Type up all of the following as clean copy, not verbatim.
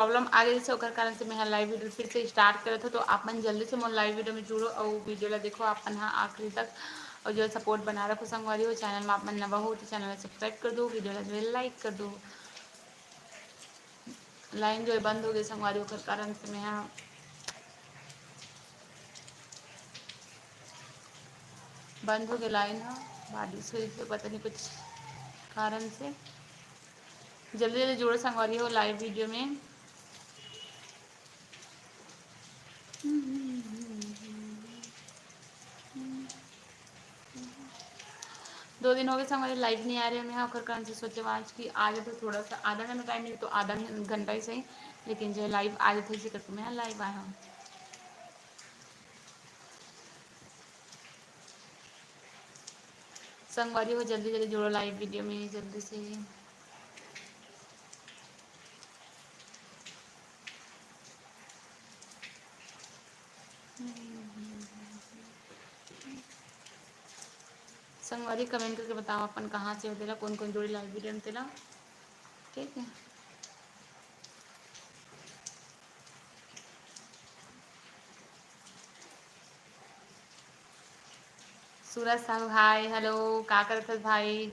Problem आ गई से ओकर कारण से मैं लाइव वीडियो फिर से स्टार्ट करे थे। तो अपन जल्दी से मोर लाइव वीडियो में जुड़ो और वीडियो ला देखो अपन हाँ आखिरी तक और जो सपोर्ट बना रखो संगवारी हो। चैनल में अपन नवा हो तो चैनल सब्सक्राइब कर दो, वीडियो ला जो है लाइक कर दो। लाइन जो है बंद हो गई संगवारी ओकर कारण से मैं यहाँ बंद हो गई लाइन है। बारिश हुई तो पता नहीं कुछ कारण से। जल्दी जल्दी जुड़ो संगवारी हो लाइव वीडियो में। दो दिन हो गए हमारे लाइव नहीं आ रहे हैं होकर कारण से सोचे आज कि आ जाए तो थोड़ा सा आधा घंटा टाइम नहीं तो आधा घंटा ही सही, लेकिन जो लाइव आ जाते इसी करके मैं लाइव आया हूँ। संगवारी हो जल्दी जल्दी जुड़ो लाइव वीडियो में जल्दी से। संगवारी कमेंट करके बताओ अपन कहाँ से हो तेरा, कौन कौन जोड़ी लाइव वीडियो में तेरा, ठीक है। सूरज साहू हाय हेलो, का करत हस भाई,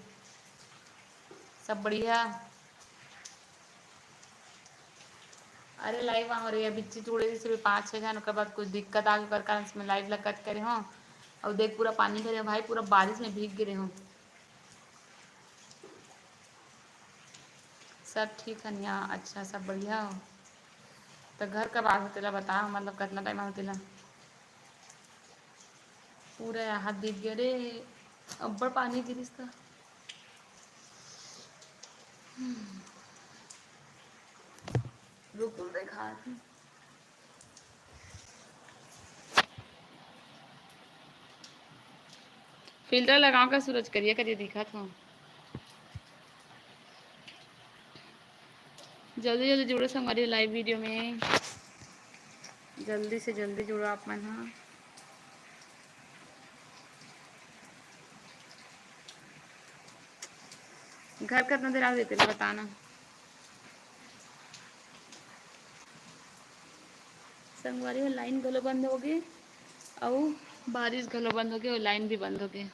सब बढ़िया। अरे लाइव आ रही है बिच्ची जुड़े जैसे भी 5-6 जन के बाद कुछ दिक्कत आ गई कारण से मैं लाइव ला कट करे हूँ। और देख पूरा पानी भरे भाई, पूरा बारिश में भीग गिरे हूँ। सब ठीक है यहाँ, अच्छा सब बढ़िया हो। तो घर कब आ होतेला बताओ, मतलब कितना टाइम होतेला। पूरा हाथ भीग गया रे, अब्बड़ पानी गिरिस था। रुक देखा फिल्टर लगाओ का सूरज करिए करिए दिखा था। जल्दी जल्दी जुड़ो से हमारी लाइव वीडियो में, जल्दी से जल्दी जुड़ो आप मन। हाँ घर कितना देर आ देते बताना। संगवारी में लाइन गलो बंद हो गई और बारिश गलो बंद हो गई और लाइन भी बंद हो गई।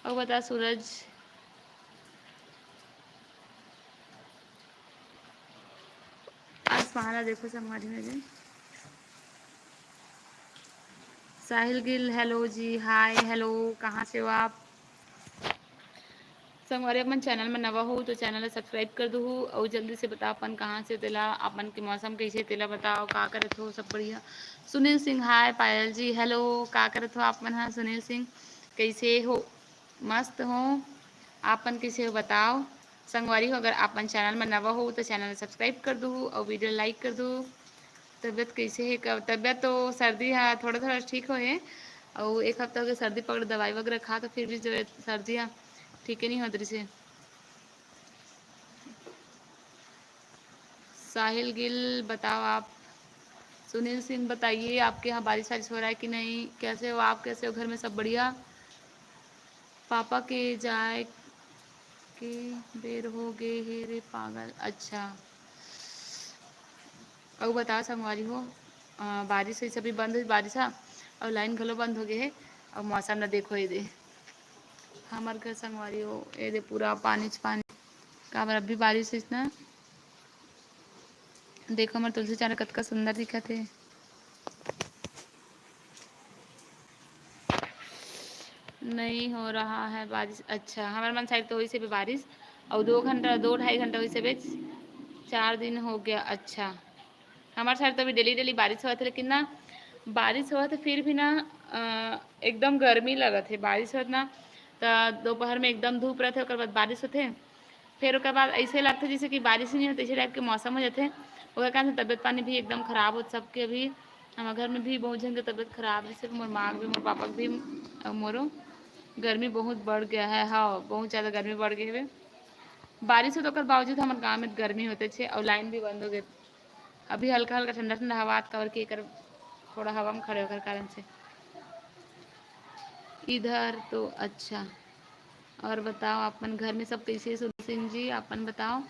और बता सूरज, आज पहाड़ा देखो संगवारी में जी। साहिल गिल हेलो जी हाय हेलो, कहाँ से हो आप। संगवारी अपन चैनल में नवा हो तो चैनल सब्सक्राइब कर दो और जल्दी से बताओ अपन कहाँ से तेला, अपन के मौसम कैसे तेला बताओ, का करत हो सब बढ़िया। सुनील सिंह हाय, पायल जी हेलो, का करत हो आप मन। हाँ सुनील सिंह कैसे हो, मस्त हो, आपन कैसे हो बताओ। संगवारी हो अगर आपन चैनल में नवा हो तो चैनल सब्सक्राइब कर दो और वीडियो लाइक कर दो। तबीयत कैसे है, कब तबीयत तो सर्दी है थोड़ा थोड़ा ठीक हो है और एक हफ्ता हो गया सर्दी पकड़ दवाई वगैरह खा तो फिर भी जो है सर्दियाँ ठीक है नहीं होती रही से। साहिल गिल बताओ आप। सुनील सिंह बताइए आपके यहाँ बारिश वारिश हो रहा है कि नहीं, कैसे हो आप, कैसे हो घर में सब बढ़िया। पापा के जाए के बेर हो गए हे रे पागल, अच्छा। और बताओ संगवारी हो बारिश से सभी बंद हुई बारिश है और लाइन घलो बंद हो गए है और मौसम ना देखो ये दे हमार घर संगवारी हो ये दे पूरा पानी पानी का बार अभी बारिश इतना देखो हमारे तुलसी चारा कतका सुंदर दिखत है। नहीं हो रहा है बारिश, अच्छा हमारे मन साइड तो वही से भी बारिश और 2 घंटा 2-2.5 घंटा वही से भी 4 दिन हो गया। अच्छा हमारे साइड तो अभी डेली डेली बारिश हुआ था लेकिन ना बारिश हुआ तो फिर भी ना एकदम गर्मी लगा थे बारिश होत ना तो दोपहर में एकदम धूप रहते ओकर बाद बारिश होते फिर ओकर बाद ऐसे लगते जैसे कि बारिश ही नहीं होती ऐसे टाइप के मौसम हो जाते ओकर कारण से तबियत पानी भी एकदम खराब होता सबके। अभी हमारे घर में भी बहुत जन की तबियत खराब है, सिर्फ मोर माँ भी मोर पापा भी और मोरो गर्मी बहुत बढ़ गया है। हाँ बहुत ज़्यादा गर्मी बढ़ गई है। बारिश हो तो ओकर बावजूद हमारे गाँव में गर्मी होते छे और लाइन भी बंद हो गई। अभी हल्का हल्का ठंडा ठंडा हवा कवर के कर थोड़ा हवा में खड़े होकर कारण से इधर तो अच्छा। और बताओ अपन घर में सब कैसे सिंह जी अपन बताओ।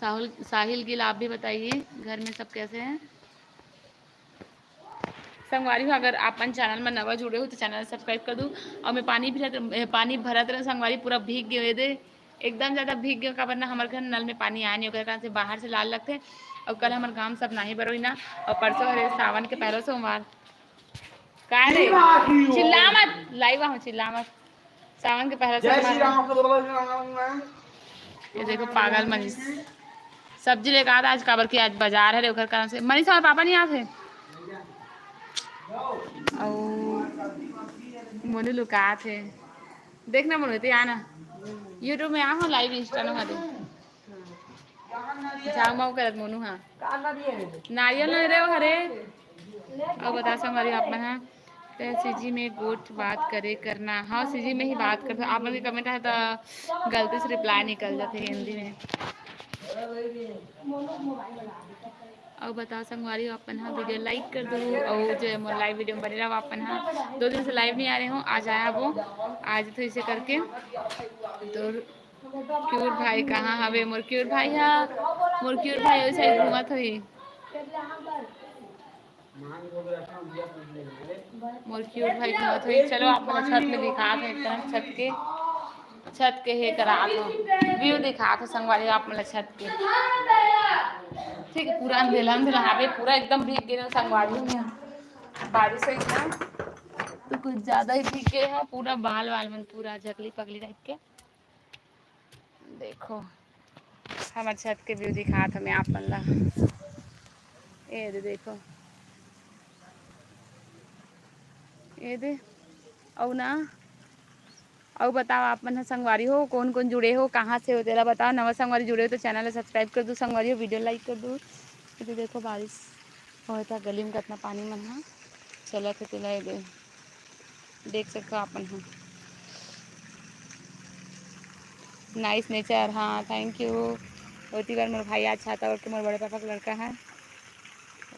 साहिल गिल आप भी बताइए, घर में सब कैसे हैं। संगवारी हो, अगर अपन चैनल में नवा जुड़े हो तो चैनल सब्सक्राइब कर दो। और मैं पानी भरत रहे संगवारी, पूरा भीग गए दे, एकदम ज़्यादा भीग गए का, वरना हमारे घर नल में पानी आया नहीं होकर कारण से बाहर से लाल लगते। और कल हमारे गाँव सब नहीं बरोई ना, और परसों हरे सावन के पहले सोमवार का रे चिल्ला मत, लाइव हूँ चिल्ला मत, सावन के पहले सोमवार। ये देखो पागल मनीष सब्जी लेकर आता आज, काबर की आज बाजार है रे ओकर कारण से। मनीष और पापा नहीं आते मोनू लुका थे, देखना मोनू थे आना यूट्यूब में आ लाइव इंस्टा में हदे जाओ माओ करत मोनू। हाँ नारियल नहीं रहे हो हरे। और बता सो हमारी आप है तो सीजी में गोट बात करे करना। हाँ सीजी में ही बात करते आप लोग कमेंट है तो गलती से रिप्लाई निकल जाते हिंदी में। और बता संगवारी अपन हाँ वीडियो लाइक कर दो, और जो लाइव वीडियो बने रहा अपन हाँ 2 दिन से लाइव नहीं आ रहे हो, आज आया वो आज तो इसे करके। तो क्यूर भाई कहाँ हवे मोर क्यूर भाई, हाँ मोर क्यूर भाई वैसे घूमत हुई मोर क्यूट भाई घूमत हुई। चलो आप मतलब छत में दिखा थे एकदम छत के हे करा दो व्यू दिखा थे संगवारी आप मतलब छत के। ठीक है पूरा अंधेला अंधेला हावे पूरा एकदम भीग गए संगवारी में, बारिश हुई ना तो कुछ ज्यादा ही भीग गए हैं पूरा, बाल वाल में पूरा जगली पगली टाइप के। देखो हमारे छत के व्यू दिखा था मैं आप ला, ये दे देखो ये दे। और ना और बताओ आप मन संगवारी हो कौन कौन जुड़े हो, कहाँ से हो तेरा बताओ। नवा संगवारी जुड़े हो तो चैनल सब्सक्राइब कर दो संगवारी हो, वीडियो लाइक कर दो। तो देखो बारिश होता गली में कितना पानी मन हाँ चला थे तिला दे देख सकते हो अपन हो। नाइस नेचर, हाँ थैंक यू। होती बार मेरे भाई अच्छा था और कि मेरे बड़े पापा का लड़का है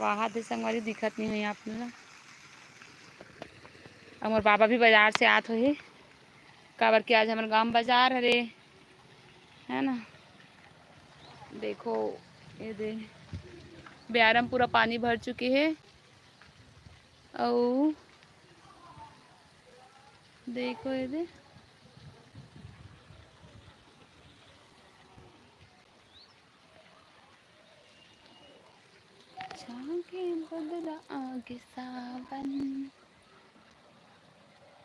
वहाँ थे संगवारी दिक्कत नहीं हुई आपने ना। और मोर पापा भी बाजार से आत हो काबर के आज हमारे गांव बाजार हरे है ना। देखो ये दे ब्यारा में पूरा पानी भर चुके है। और देखो ये दे आगे सावन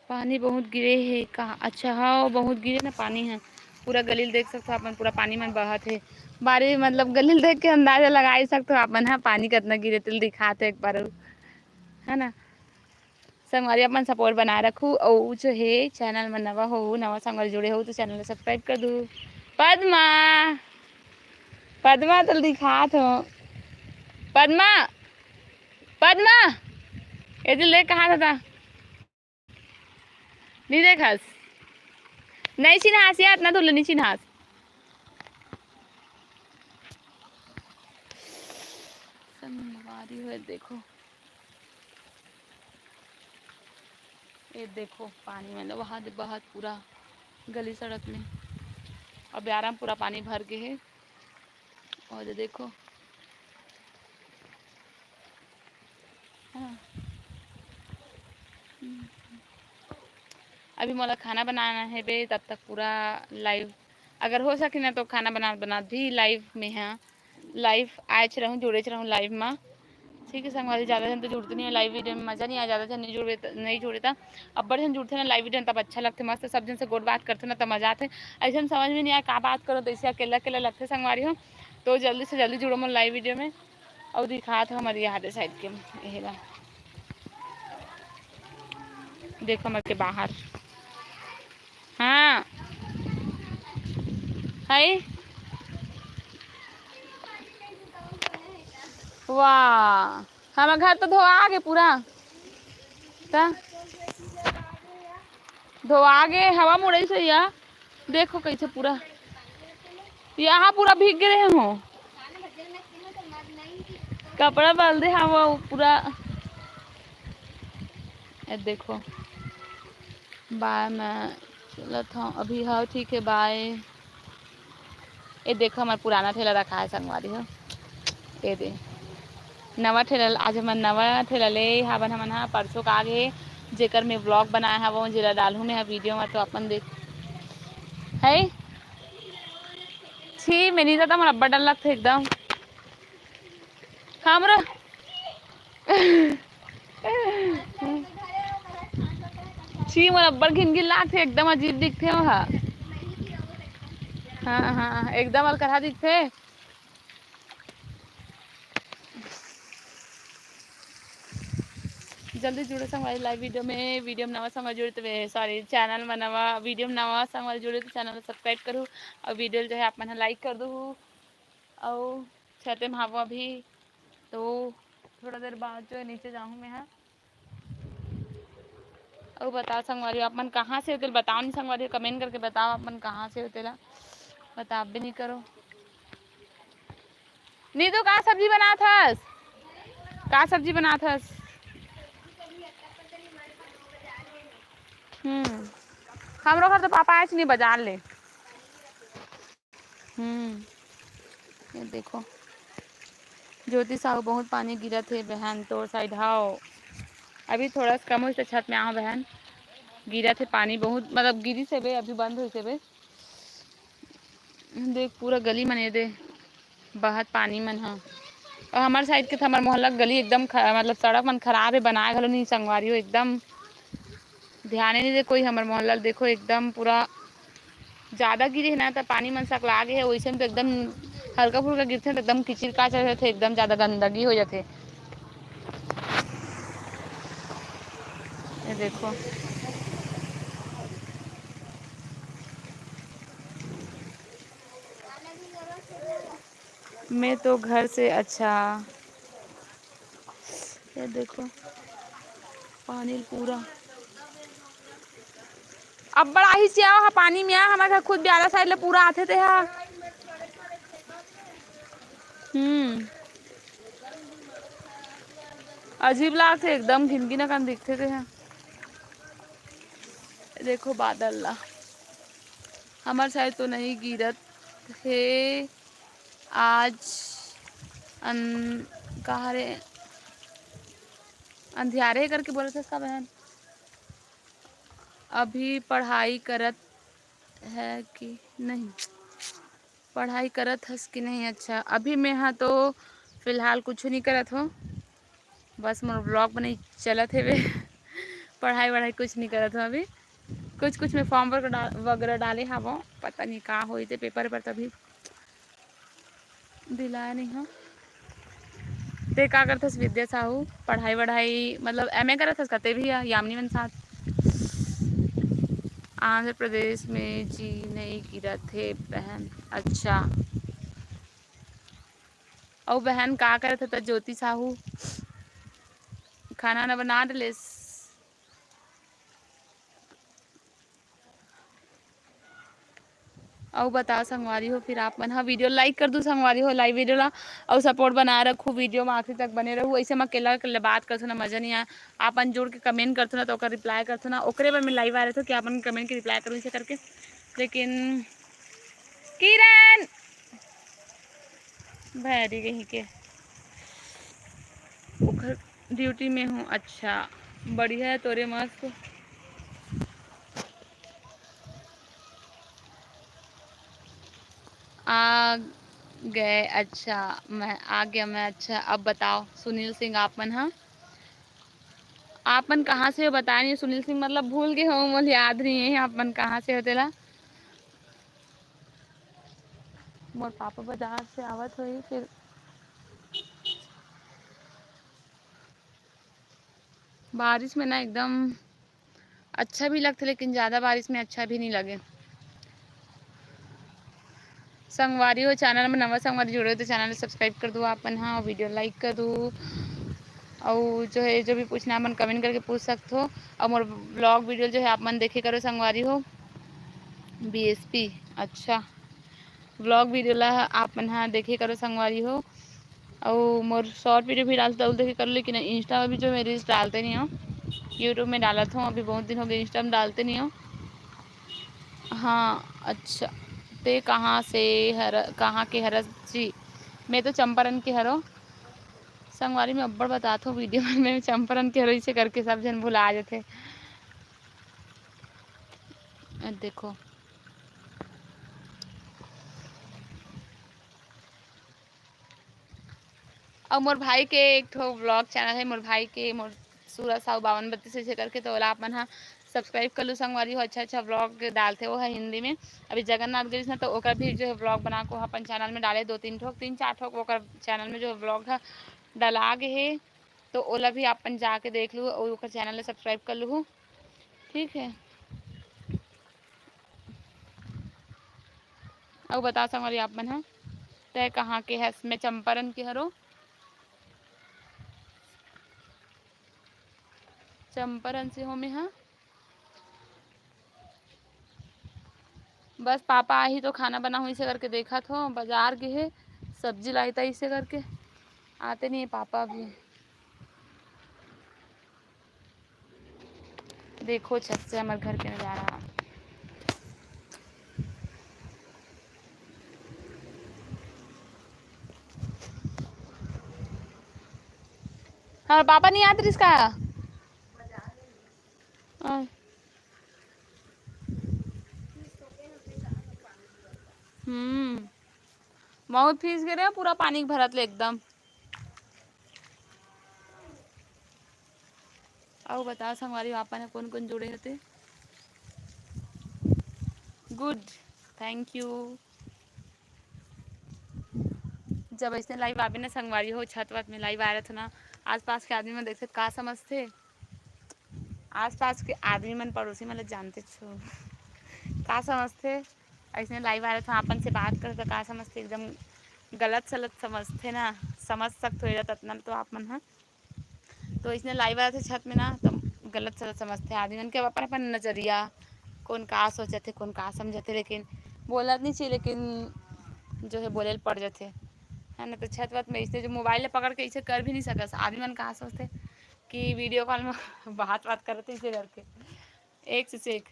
पानी बहुत गिरे है कहाँ। अच्छा हाँ बहुत गिरे ना पानी है पूरा गलील देख सकते हो अपन पूरा पानी में बहत है बारिश मतलब गलील देख के अंदाजा लगा ही सकते हो अपन है पानी कितना गिरे तिल दिखाते एक बार है ना। संगवारी अपन सपोर्ट बनाए रखू और जो है चैनल में नवा हो नवा संगवारी जुड़े हो तो चैनल सब्सक्राइब कर दो। पद्मा पद्मा तो दिखात हो पद्मा पद्मा ये दिल देख कहाँ था नहीं देखस नहीं चिन्हास यार ना धुल नहीं चिन्हास। संगवारी हो देखो ये देखो पानी में वहाँ बहुत पूरा गली सड़क में और ब्यारा में पूरा पानी भर गए है। और ये देखो हाँ अभी मोला खाना बनाना है बे तब तक पूरा लाइव अगर हो सके ना तो खाना बना भी लाइव में है लाइव आज रहूँ जुड़े रहूँ लाइव में। ठीक है संगवारी ज़्यादा जन तो जुड़ते नहीं है लाइव वीडियो में मज़ा नहीं आया ज़्यादा जन नहीं जुड़े था। अब बड़े जन जुड़ते ना लाइव वीडियो तब अच्छा लगते मस्त सब जन से गोट बात करते ना तब मजा आते। ऐसे समझ में नहीं आया क्या बात करो तो इसे अकेला अकेला लगते संगवारी हो तो जल्दी से जल्दी जुड़ो मैं लाइव वीडियो में। और दिखा था हमारे यहाँ साइड के यही देखो हमारे के बाहर हाँ है वाह हमारा घर तो धोआ गए पूरा धोआ गए हवा मुड़े से या देखो कैसे पूरा यहाँ पूरा भीग गए हो कपड़ा बाल दे हवा पूरा देखो बाय मैं चला था अभी हाँ ठीक है बाय। ये देखो हमारा पुराना ठेला रखा है संगवारी हो। ये दे नवा ठेला, आज हमन नवा ठेला ले हवन हमन हा परसों का आगे जेकर में ब्लॉग बनाया है वो जेला डालू में वीडियो में तो अपन देख है। छी मेरी तो मोर अब्बा डर लगथे एकदम हमरा छी मोर अब्बड़ घिन लागथे एकदम अजीब दिखथे वह। हाँ हाँ एकदम अलकरहा दिखथे। जल्दी जुड़े संगवारी लाइव वीडियो में नवा संगवारी जुड़े सॉरी चैनल में नवा वीडियो में नवा संगवारी जुड़े तो चैनल को सब्सक्राइब करूँ और वीडियो जो है आप मन लाइक कर दो और छते में हवा भी तो थोड़ा देर बाद जो है नीचे जाऊँ मैं। हाँ और बताओ संगवारी आप मन कहाँ से होते बताओ नहीं संगवारी कमेंट करके बताओ आप मन कहाँ से होते ला बताओ भी नहीं करो। नीतू का सब्जी बना थस का सब्जी बना थस। हमरो घर तो पापा आए नहीं बाजार ले। ये देखो ज्योति साहू बहुत पानी गिरा थे बहन तो साइड हाओ अभी थोड़ा सा कम हो छत में आओ बहन गिरा थे पानी बहुत मतलब गिरी से बे अभी बंद हुई से बे देख पूरा गली मने दे बहुत पानी मन हा और हमारे साइड के हमारे मोहल्ला गली एकदम मतलब सड़क मन खराब है बनाए घलो नहीं संगवारी हो एकदम ध्यान ही नहीं दे कोई हमारे मोहल्ला देखो एकदम पूरा ज़्यादा गिरे है ना तो पानी मन सकला गे है वैसे तो एकदम हल्का फुल्का गिरते तो एकदम किचिर काच रहते एकदम ज़्यादा गंदगी हो जाते। ये देखो मैं तो घर से अच्छा ये देखो पानी पूरा अब बड़ा ही से आओ पानी में आ हमारे घर खुद ब्याला साइड ले पूरा आते थे हा। अजीब लागते एकदम घिनगिना कन दिखते थे हैं। देखो बादल ला हमारे साइड तो नहीं गिरत है आज कहा रे अंधियारे करके बोले थे इसका बहन अभी पढ़ाई करत है कि नहीं पढ़ाई करत हस कि नहीं। अच्छा अभी मैं हाँ तो फिलहाल कुछ नहीं करत हो बस मोर ब्लॉग बने चलत है वे पढ़ाई वढ़ाई कुछ नहीं करत हो अभी कुछ मैं फॉर्म वगैरह डाले हवो पता नहीं का हो पेपर पर तभी दिलाया नहीं हो। ते का करथस विद्या साहू पढ़ाई वढ़ाई मतलब एमए करथस कते भी यामिनी मन साथ आंध्र प्रदेश में जी नहीं गिरा थे बहन। अच्छा और बहन का करत था ज्योति साहू खाना ना बना डले और बताओ संगवारी हो फिर आप मन हाँ वीडियो लाइक कर दो संगवारी हो लाइव वीडियो ला और सपोर्ट बनाए रखो वीडियो में आखिर तक बने रहो ऐसे मैं अकेला अकेला बात करथो ना मजा नहीं आया आपन जोड़ के कमेंट करथो ना तो रिप्लाई करथो ना ओकरे पर मैं लाइव आ रहे थे कि आपन कमेंट के रिप्लाई करूँ इसे करके लेकिन किरण भैरी कहीं के घर ड्यूटी में हूँ। अच्छा बढ़िया है तोरे मस्त आ गए। अच्छा मैं आ गया मैं अच्छा अब बताओ सुनील सिंह आप मन हाँ आप मन कहाँ से हो बताया नहीं सुनील सिंह मतलब भूल गए हो मुझे याद नहीं है आप मन कहाँ से होते ला मोर पापा बाजार से आवत हुई फिर बारिश में ना एकदम अच्छा भी लगता लेकिन ज़्यादा बारिश में अच्छा भी नहीं लगे। संगवारी हो चैनल में नवा संगवारी जुड़े हो तो चैनल सब्सक्राइब कर दो आपन हाँ वीडियो लाइक कर दो और जो है जो भी पूछना है मन कमेंट करके पूछ सकते हो और मोर ब्लॉग वीडियो जो है आप मन देखे करो संगवारी हो बीएसपी। अच्छा ब्लॉग वीडियो ला आप मन हाँ देखे करो संगवारी हो और मोर शॉर्ट वीडियो भी डालता हूँ देखे करो लेकिन इंस्टा में भी जो मैं रील्स डालते नहीं हो यूट्यूब में डालता हूँ अभी बहुत दिन हो गए इंस्टा में डालते नहीं हो। हाँ अच्छा ते कहाँ के हरस जी? मैं तो चंपारण के हरो संगवारी में अब्बड़ बतात हो वीडियो में मैं चंपारण के हरो इसे करके सब जन भुला जाते। देखो और मोर भाई के एक ठो ब्लॉग चैनल है मोर भाई के मोर सूरज साहू 5232 ऐसे करके तो ओला अपन हाँ सब्सक्राइब कर लो संगवारी हो। अच्छा अच्छा ब्लॉग डालते हो है हिंदी में। अभी जगन्नाथ गई ना तो ओकर भी जो है ब्लॉग बना को अपन चैनल में डाले 2-3 ठोक 3-4 ठोक ओकर चैनल में जो ब्लॉग है डला गे है तो ओला भी अपन जाके देख लूँ और ओकर चैनल में सब्सक्राइब कर लूँ। ठीक है और बता संगवारी आप मन हाँ तय कहाँ के है? मैं चंपारण के हरो चंपारण से हो मैं हाँ। बस पापा आई तो खाना बना हुई से करके देखा था बाजार गए है सब्जी लाई था इसे करके आते नहीं है पापा भी। देखो छत से हमारे घर के नज़ारा। हाँ पापा नहीं आते इसका बहुत फीस गिरे पूरा पानी भरत ले एकदम। आओ बता संगवारी पापा ने कौन कौन जोड़े होते? Good thank you. जब ऐसे लाइव आवे ना संगवारी हो छत वत में लाइव आ रहे थे ना आस पास के आदमी मन देखते का समझते आस पास के आदमी मन पड़ोसी मन जानते छो का समझते ऐसे लाइव आ रहे थे अपन से बात करते का समझते एकदम गलत सलत समझते ना समझ सकते हो जाता इतना तो आप मन हाँ तो इसने लाइव आ रहे थे छत में ना तो गलत सलत समझते आदमी मन के अपन अपन नजरिया कौन का सोचते कौन का समझते लेकिन बोलना नहीं चाहिए लेकिन जो है बोले पड़ जाते है ना। तो छत वत में इससे जो मोबाइल पकड़ के इसे कर भी नहीं सकस आदमी मन कहाँ सोचते कि वीडियो कॉल में बात करते इसे करके एक से एक।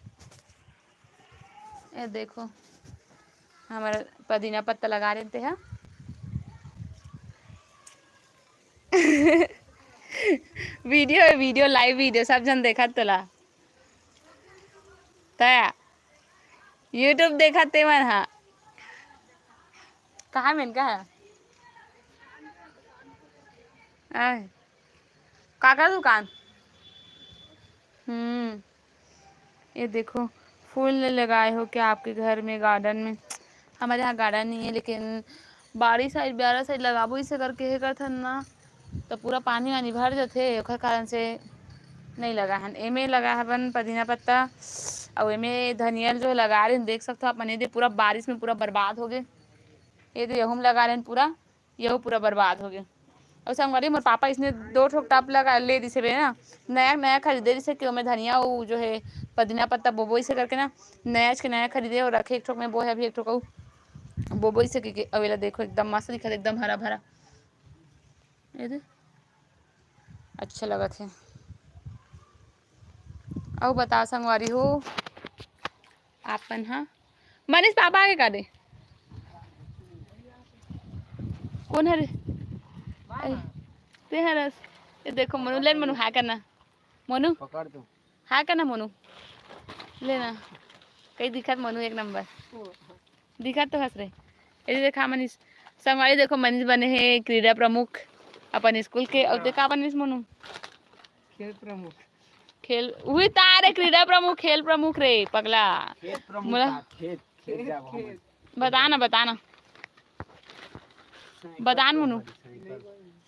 ये देखो हमारा पुदीना पत्ता लगा रहे थे हाँ वीडियो लाइव वीडियो सब जन देखा तोला तया यूट्यूब देखा ते मन हाँ कहाँ में का है काका दुकान। ये देखो फूल लगाए हो क्या आपके घर में गार्डन में? हमारे यहाँ गार्डन नहीं है लेकिन बारिश साइड ब्यारा साइड लगाबो इसे करके हे करथन ना तो पूरा पानी वानी भर जाते ओखर कारण से नहीं लगा हन। एमे लगा हवन पुदीना पत्ता और एमे धनिया जो लगा रहे देख सकते हो अपन ये पूरा बारिश में पूरा बर्बाद हो गए। ये तो यहूँ लगा रहे पूरा यहू पूरा बर्बाद हो गए। और संगवारी मोर पापा इसने 2 ठोक टब लगा ले दिसे बे ना नया नया खरीदे जिसे कि मैं धनिया वो जो है पुदीना पत्ता बोबो इसे करके ना नया के नया खरीदे और रखे एक ठोक में वो है अभी एक ठोक बोबो इसे के अवेला देखो एकदम मस्त दिखा एकदम हरा भरा ये दे अच्छा लगा थे। और बता संगवारी हो आपन हाँ मनीष पापा आगे का दे कौन है रे ते हरस ये देखो मनु लेन मनु हाँ करना मनु पकड़ दो हाँ करना मनु लेना कहीं दिखा मनु एक नंबर दिखा तो हंस रहे ये देखा मनीष संगवारी देखो मनीष बने हैं क्रीड़ा प्रमुख अपन स्कूल के और देखा मनीष मनु खेल प्रमुख खेल वही तारे क्रीड़ा प्रमुख खेल प्रमुख रे पगला बताना बताना बतान मनु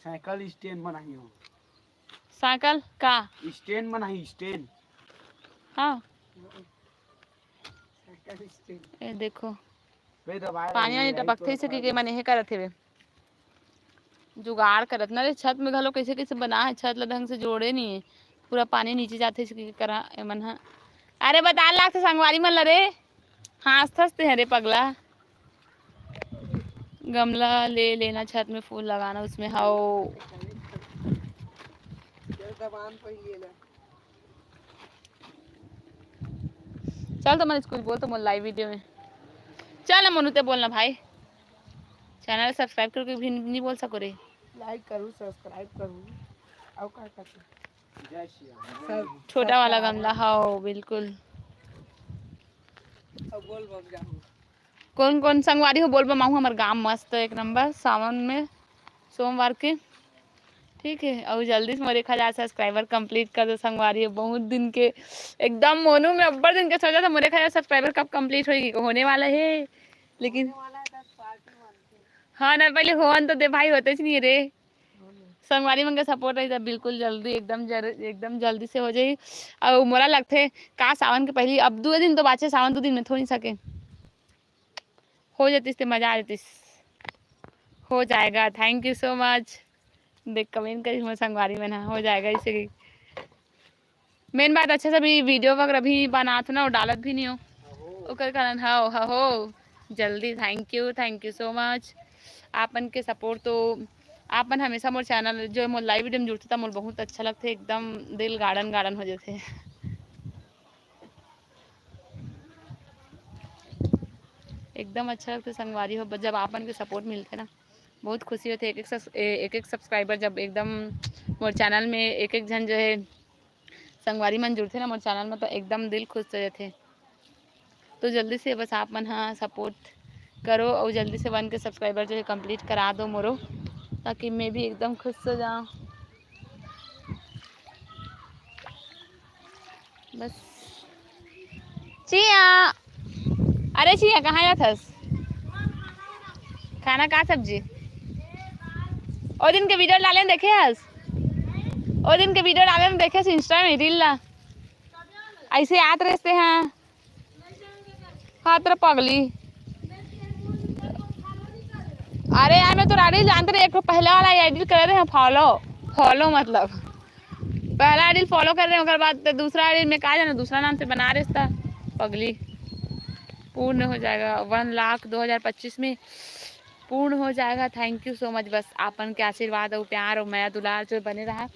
साइकिल स्टैंड बनाई हो साइकिल का स्टैंड बनाई स्टैंड हाँ ये देखो पानी वानी टपकते से कि मन यही करत हे जुगाड़ करत ना रे छत में घलो कैसे कैसे बना है छत ला ढंग से जोड़े नहीं है पूरा पानी नीचे जाते से करा मन हा अरे बता लाख संगवारी मन ला रे हंसते हैं रे पगला गमला ले लेना छत में फूल लगाना उसमें हाओ चल तो मैं स्कूल बोल तो लाइव वीडियो में चल ना मोनू ते बोलना भाई, चैनल सब्सक्राइब करके भी नहीं बोल सको रे। लाइक करूँ, सब्सक्राइब करूँ और क्या करते जय श्री राम। छोटा वाला गमला हाँ बिल्कुल। अब बोल बम जाऊँ। कौन कौन संगवारी हो बोल बम आऊँ, हमारे गाँव मस्त एक नंबर सावन में सोमवार के, ठीक है। और जल्दी से मेरे 1000 सब्सक्राइबर कंप्लीट कर दो संगवारी, बहुत दिन के एकदम मोनू में अब्बर दिन के सोचा था मेरे 1000 सब्सक्राइबर कब कंप्लीट होगी, होने वाला है लेकिन हाँ ना पहले हो तो दे भाई, होते नहीं रे संगवारी मन का सपोर्ट रही था बिल्कुल जल्दी एकदम जल्दी से हो जाए। और मोला लगते का सावन के पहले अब 2 दिन तो बाचे, सावन 2 दिन में थो नहीं सके, हो जातीस तो मजा आ जातीस, हो जाएगा। Thank you so much. देख कमेंट करी मैं संगवारी में ना हो जाएगा, इसे मेन बात अच्छा से भी वीडियो वगैरह भी बनात ना और डालत भी नहीं हो ओकर कारण हो जल्दी। थैंक यू सो मच आपन के सपोर्ट, तो आपन हमेशा मोर चैनल जो मोर लाइव वीडियो में जुड़ते था मोर बहुत अच्छा लगते, एकदम दिल गार्डन हो जाते एकदम अच्छा लगता संगवारी हो जब आपन के सपोर्ट मिलते ना, बहुत खुशी होती है। एक सब्सक्राइबर जब एकदम मोर चैनल में एक जन जो है संगवारी मन जुड़ते ना मोर चैनल में, तो एकदम दिल खुश हो जाते। तो जल्दी से बस आप मन हाँ सपोर्ट करो और जल्दी से 1 के सब्सक्राइबर जो है कंप्लीट करा दो मोरो, ताकि मैं भी एकदम खुश हो जाऊँ बस। चिया, अरे चिया कहाँ जाथस, खाना का सब्जी, ओ दिन के वीडियो डाले देखे हस, ओ दिन के वीडियो डाले देखे इंस्टा में रील ला, ऐसे याद रहते हैं हाँ तेरा पगली। अरे यार मैं तो आईडी जानते रहे, एक पहला वाला आईडी कर रहे हैं फॉलो मतलब पहला आईडी फॉलो कर रहे हैं, उसके बाद दूसरा आईडी में कहा जाना दूसरा नाम से बना रहे था पगली। पूर्ण हो जाएगा 1 लाख 2025 में पूर्ण हो जाएगा। Thank you so much. बस आपन के आशीर्वाद और प्यार और माया दुलार जो बने रहा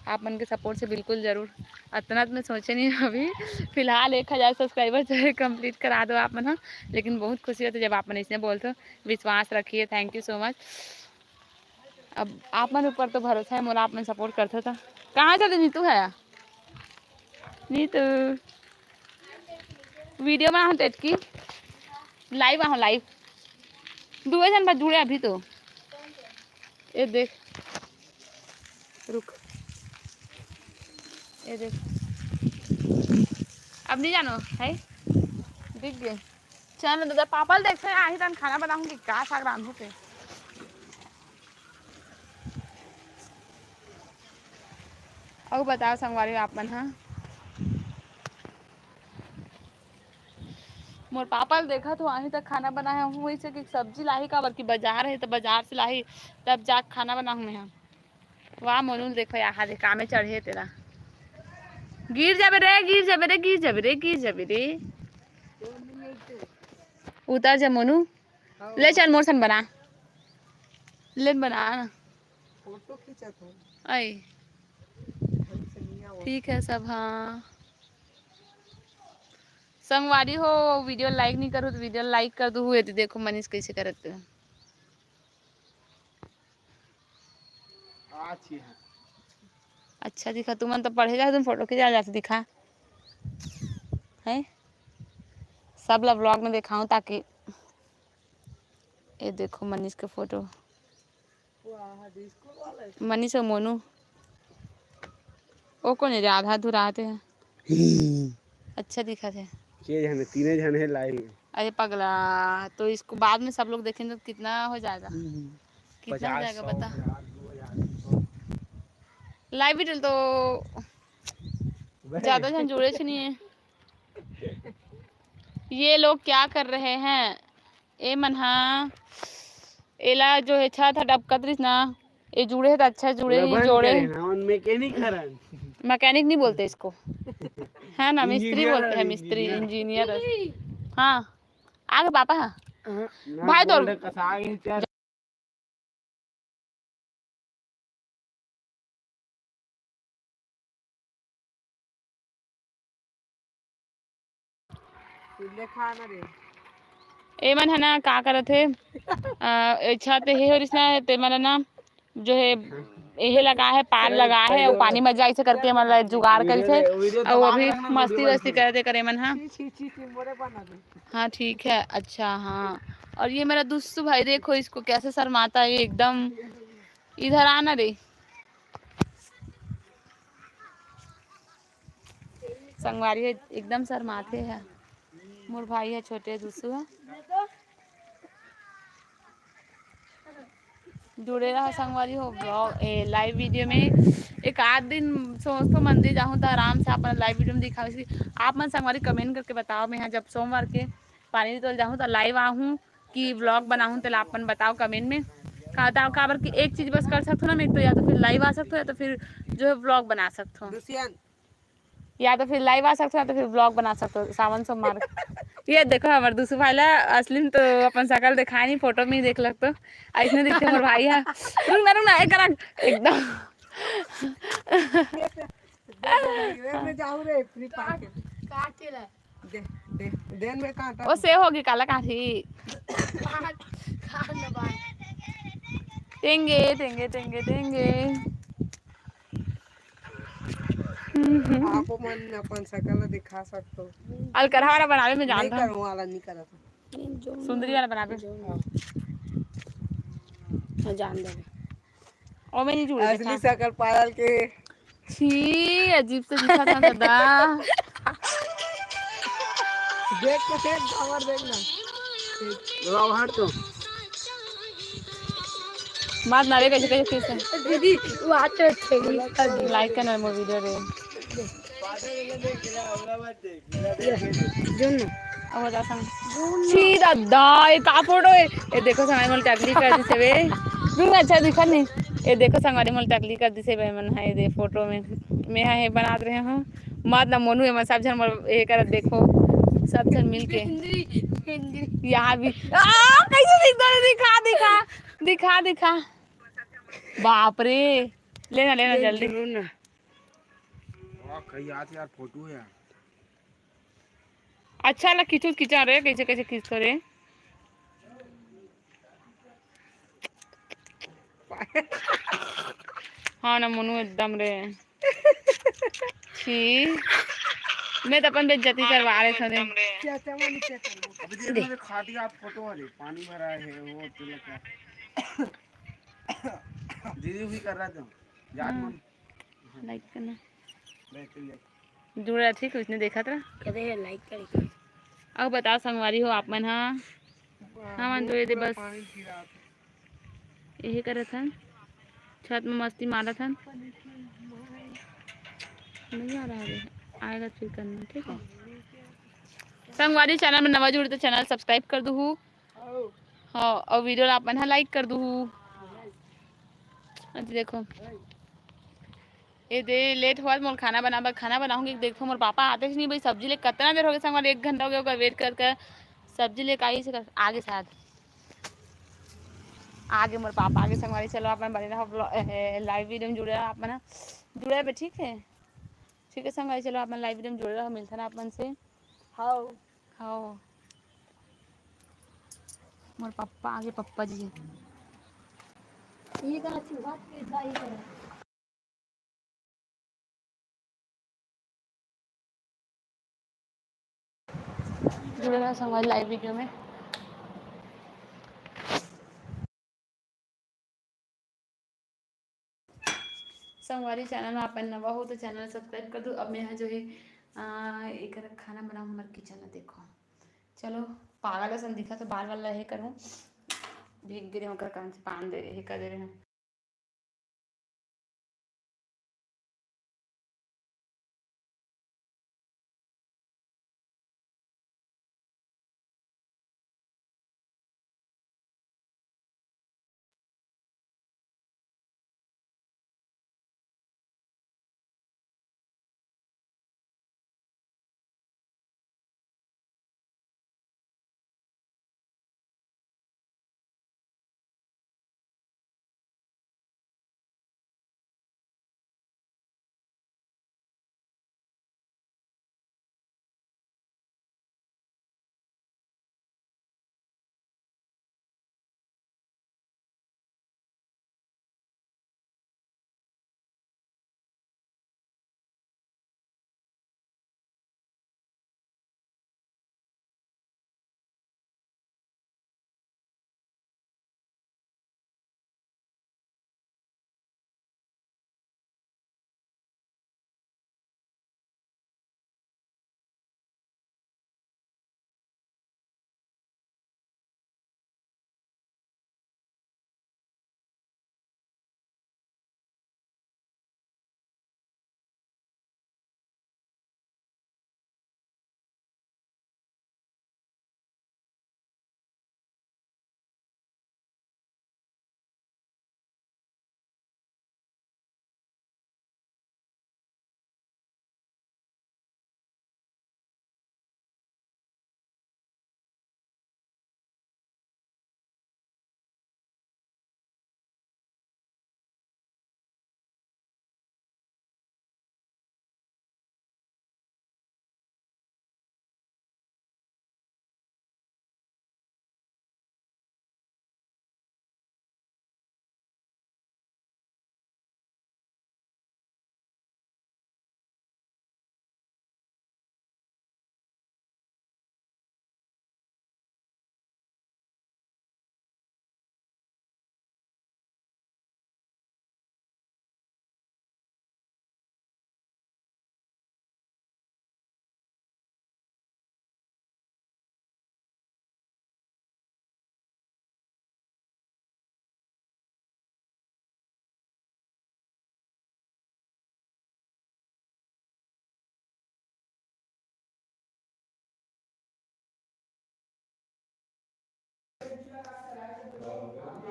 आपन के सपोर्ट से बिल्कुल ज़रूर, इतना तो मैं सोचे नहीं अभी फिलहाल 1000 सब्सक्राइबर जो है कम्प्लीट करा दो आप मन हाँ, लेकिन बहुत खुशी होती है जब आप मन इसने बोलते हो, विश्वास रखिए। Thank you so much. अब आप मन ऊपर तो भरोसा है मोला, आप मन सपोर्ट करते था। कहाँ चले नीतू है, नीतू वीडियो में डेट की लाइव आहो लाइव 2 जन बस जुड़े अभी तो, ये देख रुक ये देख अब नहीं जानो है दिख गए। चल दादा पापा देख से आही तन खाना बनाऊंगी का साग रांधू के और बताओ संगवारी आप मन हाँ मोर पापा देखा तो आही तक खाना बनाया हूँ, वैसे कि सब्जी लाही का बल्कि बाजार है तो बाजार से लाही तब जाके खाना बनाऊँ मैं। वाह मोनू देखो यहाँ देख कामे चढ़े तेरा, गिर जाबे रे गिर जाबे रे गिर जाबे रे गिर जाबे रे, उतर जा मोनू ले चल मोर सन बना ले बना फोटो खींचा था आई ठीक है सब। हाँ संगवारी हो वीडियो लाइक नहीं करूँ तो वीडियो लाइक कर दो हुए तो देखो मनीष कैसे करते हैं। अच्छा दिखा तुम तो पढ़े जा तुम फोटो खींचा जाते दिखा है सब ला ब्लॉग में दिखाऊं ताकि ये देखो मनीष का फोटो, मनीष और मोनू वो कौन है आधा अधूरा आते हैं अच्छा दिखा थे के जन तीने जन है लाइव में। अरे पगला तो इसको बाद में सब लोग देखेंगे तो कितना हो जाएगा, कितना हो 50 जाएगा 100 बता। 1000 2000 लाइव वीडियो तो ज्यादा जन जुड़े नहीं है। ये लोग क्या कर रहे हैं ए मनहा एला जो है छा था डबकतरिस ना ये जुड़े है तो अच्छा जुड़े ही जोड़े मैकेनिक हरन मैकेनिक नहीं बोलते इसको है ना मिस्त्री इंजीनियर बोलते हैं, हरन मिस्त्री इंजीनियर इंजीनियर। हाँ आगे पापा ना भाई तो गोल्ड कसा गए चार खाना रे ए मन है ना का करत है छत हे और इसना ते मन ना जो है यही लगा है पार लगा है और पानी में जाए से करके मतलब जुगाड़ कर से और अभी मस्ती वस्ती करते करे मन हाँ मोरे बना दे। हाँ ठीक है अच्छा हाँ। और ये मेरा दुस्तु भाई देखो इसको कैसे शर्माता है ये एकदम। इधर आना रे संगवारी है एकदम शर्माते है। मोर भाई है छोटे दुस्तु है जुड़े रहा संगवारी हो ब्लॉग लाइव वीडियो में एक आध दिन सोच तो मंदिर जाऊँ तो आराम से अपन लाइव वीडियो में दिखाओ इसलिए आप मन संगवारी कमेंट करके बताओ मैं यहाँ जब सोमवार के पानी तो जाऊँ तो लाइव आहूँ कि ब्लॉग बनाऊँ तो आप मन बताओ कमेंट में बताओ काबर कि एक चीज़ बस कर सकते हो ना मैं तो या तो फिर लाइव आ सकते हो या तो फिर जो है ब्लॉग बना सकते हो दुष्यंत या तो फिर लाइव आ सकते हो या तो फिर ब्लॉग बना सकते हो सावन सोमवार ये देखो हमारे दूसरे भाई ला असली में तो अपन शकल दिखाए नहीं फोटो में ही देख लगते ऐसे दिखते हमारे भाई है रुक ना एक एकदम में जाऊ रे फ्री फायर काटे ला दे दे देन में काटा ओ से होगी काला काठी तेंगे तेंगे तेंगे तेंगे आपो मन अपन शकल दिखा सकते हो। अलकरहा वाला बनावे में नहीं जानता हूँ करूँ वाला नहीं करा था। सुंदरी वाला बनावे जान दे और मैं नहीं जुड़ी असली देखा शकल पायल के छी अजीब से दिखा था दादा देख के देख खबर देखना दबाव हट तो मत ना रे कैसे कैसे कैसे दीदी वो आते थे लाइक करना मोर वीडियो रे जुन अब बता संग छी दादा ये का फोटो है ये देखो संग मोल टकली कर दी से वे रुक अच्छा दिखा नहीं ये देखो संग मोल टकली कर दी से वे मन है ये फोटो में मैं है बना रहे हूं मत ना मोनू है सब जन ये कर देखो सब जन मिल के यहाँ भी कैसे दिखता है दिखा दिखा दिखा दिखा बाप रे लेना लेना जल्दी कई आते यार फोटो है यार अच्छा लग खींचो खींचा रे कैसे कैसे खींचतो रे हाँ ना मोनू एकदम रे छी मैं तो अपन बेइज्जती करवा रहे थे अभी देख मुझे खाती आप फोटो वाली पानी भरा है वो तिलक का दीदी भी कर रहा था याद मन लाइक करना लाइक जुड़ा ठीक उसने देखा था करे लाइक कर अब बताओ संगवारी हो आप मन हाँ हाँ मन तो ये दे बस यही कर था छत में मस्ती मारा था नहीं आ रहा है आएगा फिर करना ठीक है संगवारी चैनल में नवा जुड़े तो चैनल सब्सक्राइब कर दूँ हाँ और वीडियो आप मन लाइक कर दूँ देखो ये दे लेट हुआ मोर खाना बनाऊंगी देखो मोर पापा आते नहीं भाई सब्जी ले कितना देर हो गया संगवारी 1 घंटा हो गया वेट कर सब्जी लेके आई से आगे शायद आगे मोर पापा आगे संगवारी चलो आप बने रहो लाइव वीडियो में जुड़े रहो आप ना जुड़े पे ठीक है संगवारी चलो आप लाइव वीडियो में जुड़े रहो मिलता ना आप मन से हाँ हाँ मोर पापा आगे पप्पा जी है ये का अच्छी बात है जुड़े रहो संगवारी लाइव वीडियो में संगवारी चैनल में अपन नवा हो तो चैनल सब्सक्राइब कर दो अब मैं यहाँ जो है एक खाना बनाऊँ हमारे किचन में देखो चलो पागल सन दिखा तो बाल वाला है करूँ भीग गिरे होकर कान से पान दे रहे कर दे रहे हैं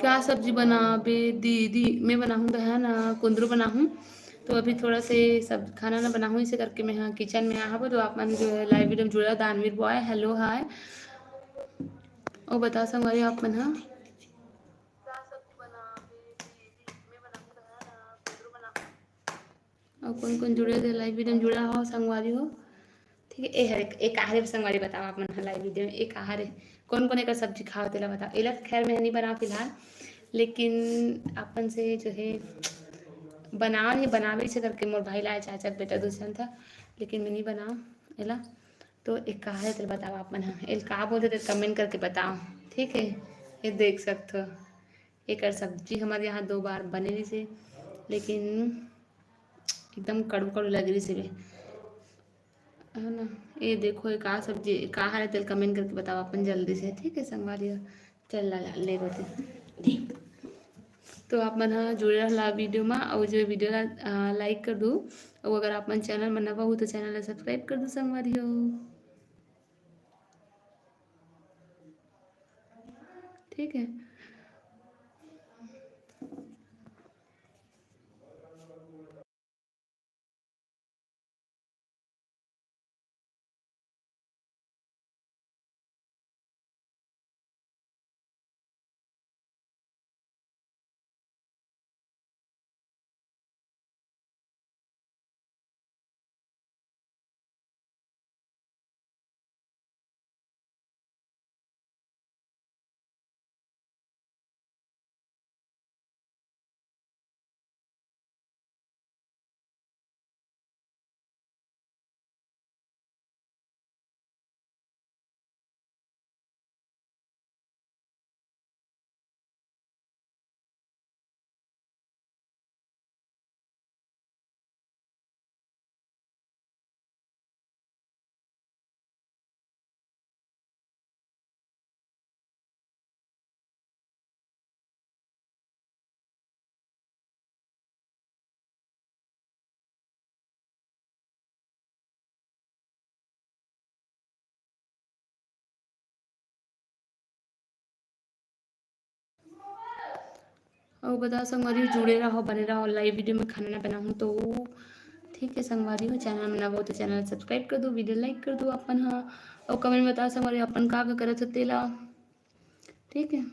क्या सब्जी बना बे दीदी? मैं बनाऊँ है ना कुंदरू बनाऊँ। तो अभी थोड़ा से सब खाना ना बनाऊँ इसे करके मैं यहाँ किचन में आया हूँ। तो आप मन जो है लाइव वीडियो में जुड़ा दानवीर बॉय हेलो हाय और बता संगवारी आप मन हाँ और कौन कौन जुड़े थे लाइव वीडियो में जुड़ा हो संगवारी हो। ठीक है ए हर एक आहारे संगवारी बताओ आप मन लाइव वीडियो में एक आहारे कौन कौन एक सब्जी खाओ तेला बताओ। एला तो खैर मैं नहीं बनाऊँ फिलहाल, लेकिन अपन से जो है बनाओ नहीं बनावे से करके मोर भाई लाए चाचा का बेटा दूसरा था, लेकिन मैं नहीं बनाऊँ एला। तो एक कहा है तो बताओ आप मन हाँ एल कहा बोलते थे कमेंट करके बताओ। ठीक है ये देख सकते हो एक और सब्जी हमारे यहाँ 2 बार बने रही से, लेकिन एकदम कड़ू कड़ू लग रही से भी है ना। ये देखो ये कहा सब्जी कहा है तेल कमेंट करके बताओ अपन जल्दी से। ठीक है संगवारी चल ला ले बोते तो आप मन हाँ जुड़े रहा वीडियो में और जो वीडियो ला लाइक कर दो और अगर आप मन चैनल में नवा हो तो चैनल ला सब्सक्राइब कर दो संगवारी हो। ठीक है और बताओ संगवारी हो जुड़े रहो बने रहो लाइव वीडियो में खाना ना बनाऊँ तो। ठीक है संगवारी हो चैनल में नवा हो तो चैनल सब्सक्राइब कर दो वीडियो लाइक कर दो अपन हाँ और कमेंट में बताओ संगवारी अपन का करत हो तेला। ठीक है।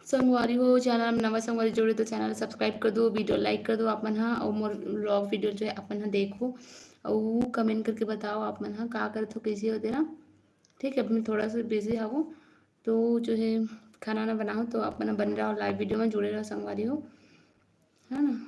संगवारी हो चैनल में नवा संगवारी जोड़े तो चैनल सब्सक्राइब कर दो वीडियो लाइक कर दो अपन हाँ और मोर व्लॉग वीडियो जो है अपन हाँ देखो और कमेंट करके बताओ आप मन हाँ का करत हो कैसे हो तेरा। ठीक है अब मैं थोड़ा सा बिजी हूँ तो जो है खाना ना बनाओ तो आप मन बन रहा हो लाइव वीडियो में जुड़े रहो संगवारी हो है ना।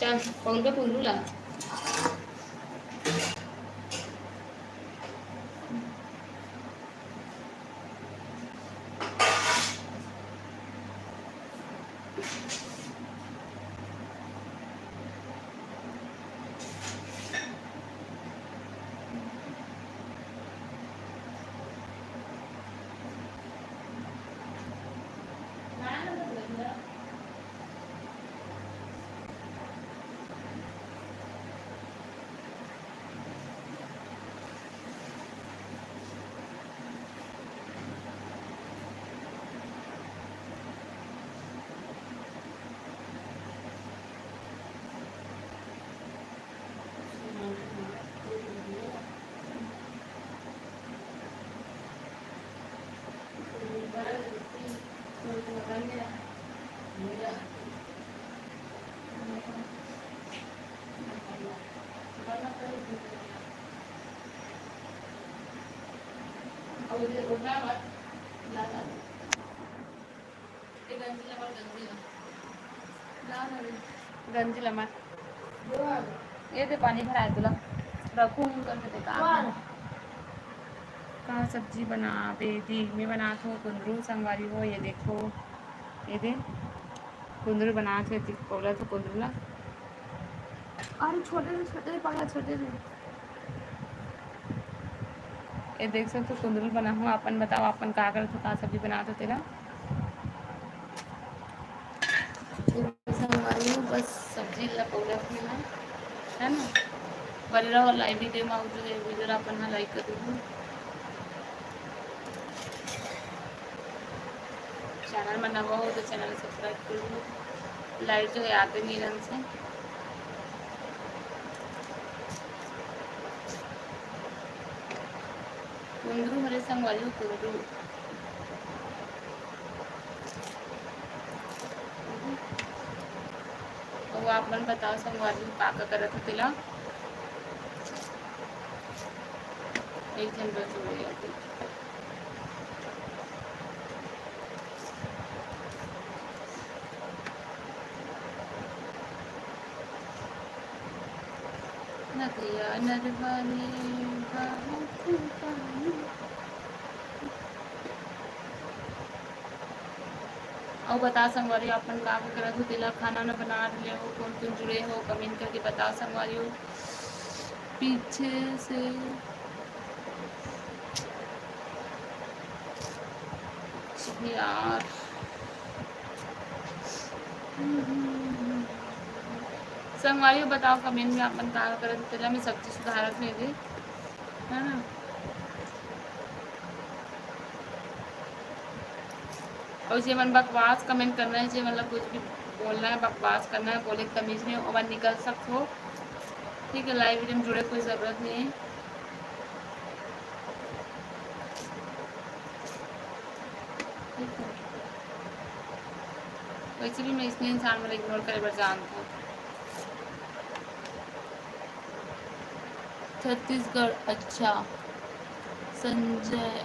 चल फोन पे पुंजू ला गंजीला मत ये ते पानी भरा है तुला रखूं करके ते कहाँ सब्जी बना बेटी मैं बना तो कुंदरू संगवारी हो ये देखो ये दे कुंदरू बना थे बोला तो कुंदरू ला अरे छोटे पकड़ा छोटे से ये देख सकते हो कुंदरू बना हुआ अपन बताओ अपन का कर तो का सब्जी बना तो तेरा संगवारी हूँ बस सब्जी लपौला है ना बने रहो लाइव वीडियो में जो है वीडियो अपन हाँ लाइक कर दूँ चैनल में नवा हो तो चैनल सब्सक्राइब कर दो लाइट जो है आते नहीं रंग से कुंदरू हरे संगवारी हूँ कुंदरू तो आप मन बताओ संगवारी हूँ का करत हो तिला एक जन रोज हो गया नदिया नरवानी और बता संगवारी अपन का करत हो तिला खाना न बना रहे हो कौन कौन जुड़े हो कमेंट करके बता संगवारी हो पीछे से यार संगवारी बताओ कमेंट में अपन का करत तेला मैं सब्जी सुधारत में दे है ना और जे मन बकवास कमेंट करना है जे मतलब कुछ भी बोलना है बकवास करना है बोले तमीज नहीं और निकल सकते हो ठीक है लाइव वीडियो में जुड़े कोई ज़रूरत नहीं है ठीक है वैसे भी मैं इसमें इंसान वाला इग्नोर करे बार जानता हूँ छत्तीसगढ़ अच्छा संजय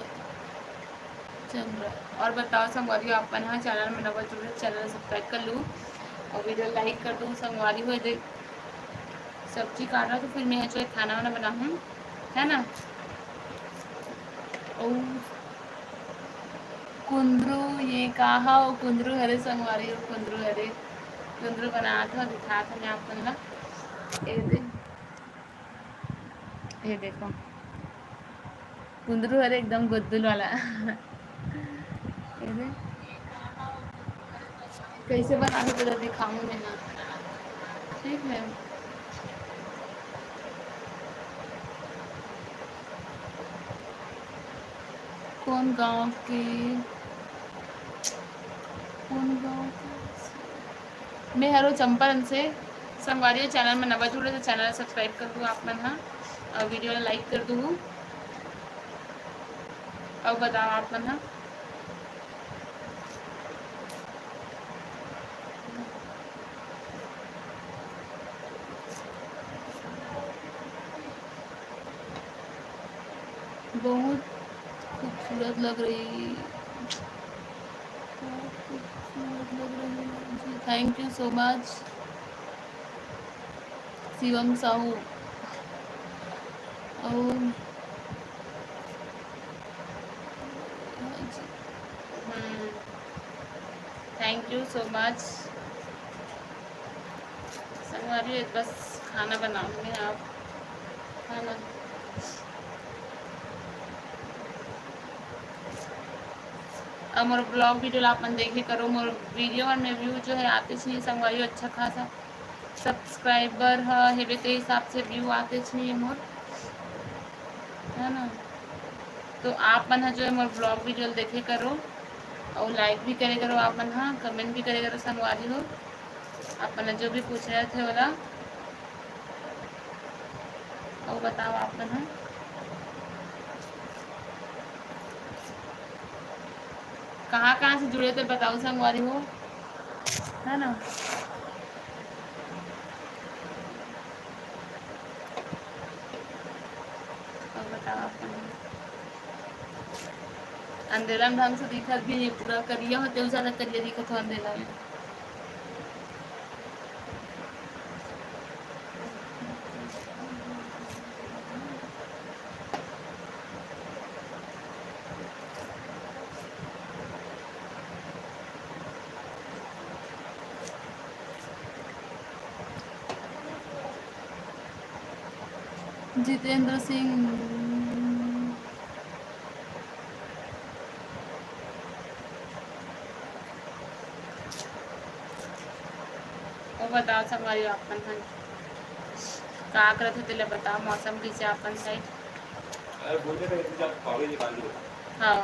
चंद्र और बताओ संगवारी अपन हाँ चैनल में नवा जुड़े चैनल सब्सक्राइब कर लूँ और वीडियो लाइक कर दूँ संगवारी हो दे सब्जी काटा तो फिर मैं जो खाना वाना बनाऊँ है ना और कुंदरू ये कहा हो कुंदरू हरे संगवारी हो कुंदरू हरे कुंदरू बना था दिखा था मैं अपन ना ये देखो कुंदरू हरे एकदम गुद्दुल वाला ये कैसे बना के तुझे दिखाऊँ मैं ना ठीक है कौन गांव के मैं हरो चंपारण से संगवारी चैनल में नवा जुड़े तो चैनल सब्सक्राइब कर दूँ आप मन हाँ और वीडियो लाइक कर दूँ और बताओ आप मन हाँ बहुत खूबसूरत लग रही thank you so much Shivam Sahu और थैंक यू सो मच। संगवारी बस खाना बनाऊंगी आप खाना अब मोर ब्लॉग वीडियो अपन देखे करो मोर वीडियो में व्यू जो है आते छे संगवारी अच्छा खासा सब्सक्राइबर हेबे ते हिसाब से व्यू आते छे मोर है ना। तो आप मन जो है मोर ब्लॉग वीडियो देखे करो और लाइक भी करे करो आप मन कमेंट भी करे करो संगवारी हो अपन जो भी पूछ रहे थे वाला और बताओ आप मन कहाँ से जुड़े थे बताओ संगवारी हो है ना। और बताओ आप अंधेरा में ढंग से दिखत भी नहीं पूरा करिया होते ज़्यादा करिया दिखत हो अंधेरा में। जितेंद्र सिंह और बताओ संगवारी अपन का करत थे ले बताओ मौसम कैसे अपन साइड। अरे बोलते थे कि जब पावे निकाल लो। हाँ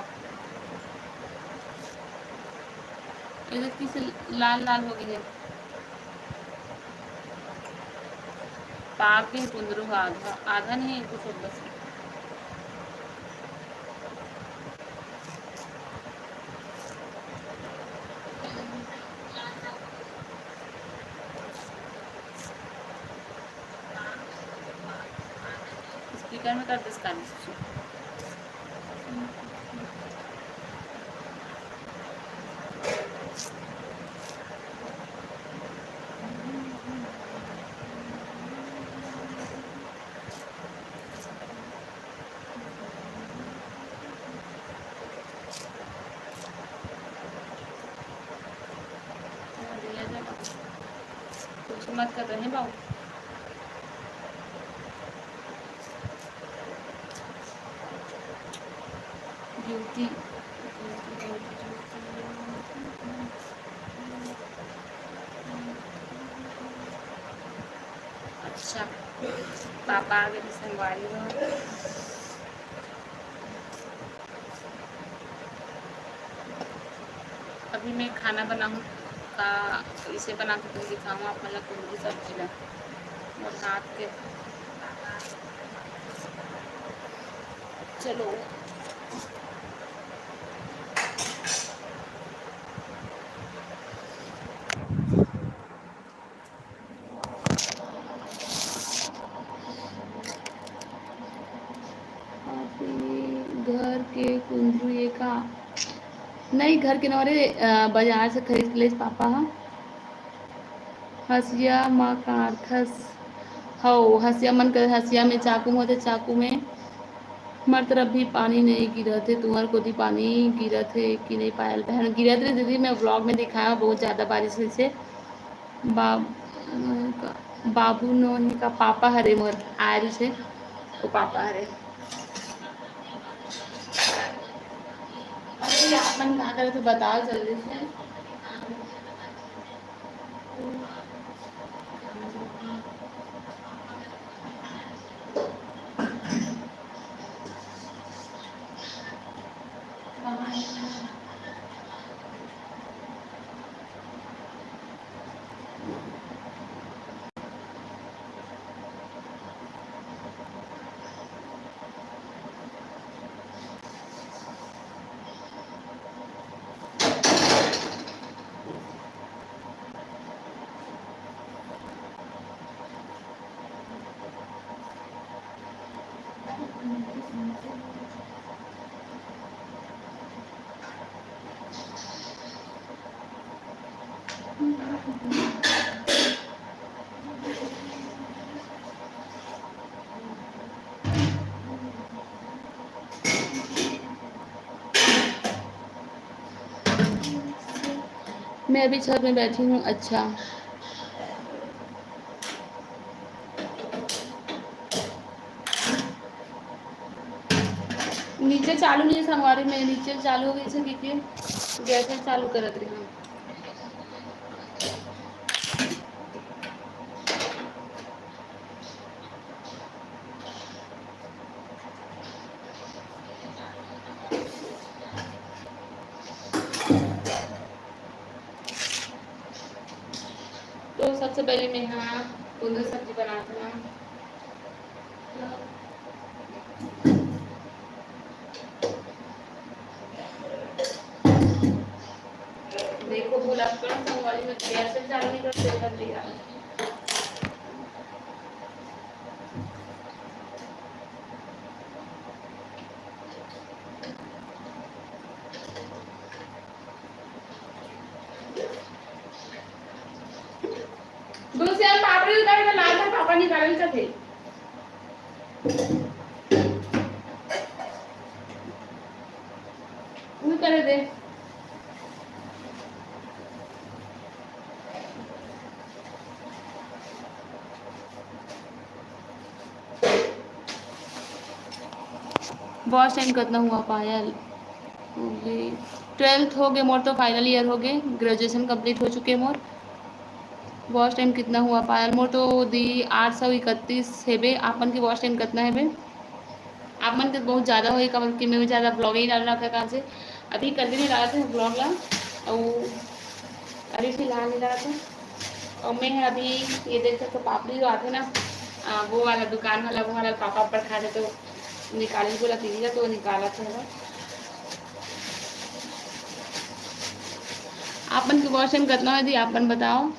इधर किसे लाल लाल हो गई है पाक भी कुंदरू आधा आधा नहीं है कुछ और बस। स्पीकर में कर दे इसका कुछ मत कर रहे बाबू। ब्यूटी अच्छा पापा आ गए संगवारी हो अभी मैं खाना बनाऊँ का इसे बना के तुम दिखाऊँ आप मतलब कुंदरू सब्जी ला और हाथ के चलो घर के कुंदरू ये का नहीं घर के नौरे बाजार से खरीद ले पापा हसिया माँ कार्थस हो हसिया मन कर हसिया में चाकू होते चाकू में हमार तरफ भी पानी नहीं गिरा थे तुम्हार को भी पानी गिरा थे कि नहीं पायल बहन गिरा थे दीदी मैं व्लॉग में दिखाया बहुत ज़्यादा बारिश हुई से बाबू नोनी का पापा हरे मोर आयल से वो पापा हरे अरे अपन कहाँ करे तो बताओ जल्दी से। मैं अभी छत में बैठी हूँ। अच्छा, नीचे चालू नहीं है संगवारी में, नीचे चालू हो गई से क्योंकि गैस चालू करत रही हूँ। तो सबसे पहले मैं यहाँ कुंदरू सब्जी बनाती हूँ। देखो बोला संगवारी में गैस चालू नहीं करते कर दिया। दूसरे हम पापड़ी उतारे तो लाल था पापा निकाल थे। वो करे दे। बहुत टाइम कितना हुआ पायल? हो गई 12th हो गए मोर, तो फाइनल ईयर हो गए, ग्रेजुएशन कंप्लीट हो चुके मोर। वॉच टाइम कितना हुआ पायल मोर? तो दी 831 है बे। आपन के वॉच टाइम कितना है बे? आप मन के बहुत ज़्यादा हो कमल कि मैं भी ज़्यादा ब्लॉग ही डाल रहा था काम से। अभी कल भी नहीं डाला था ब्लॉग ला, और अभी फिलहाल नहीं डाला था। और मैं अभी ये देख सकते पापड़ी जो आते ना, वो वाला दुकान वाला, वो वाला पापा पर खा रहे तो निकालने बोला दीजिएगा तो निकाला था। आपन के वॉच टाइम कितना है दी? आपन बताओ।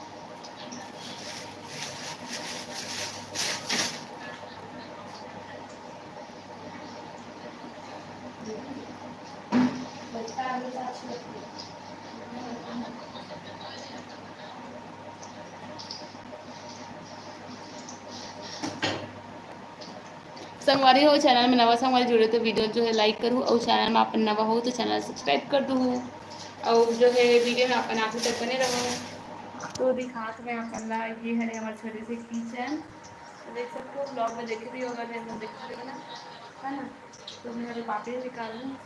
संगवारी हो चैनल में नवा संगवारी जुड़े तो वीडियो जो है लाइक करूँ, और चैनल में अपन नवा हो तो चैनल सब्सक्राइब कर दूँ, और जो है वीडियो में अपन आगे तक बने रहो। तो दिखात में अपन ला ये है हमारे छोटे से किचन, देख सकते हो ब्लॉग में देखे भी होगा, जैसे देखते हो ना, है ना। तो मैं अभी पापड़ी निकाल लूँ।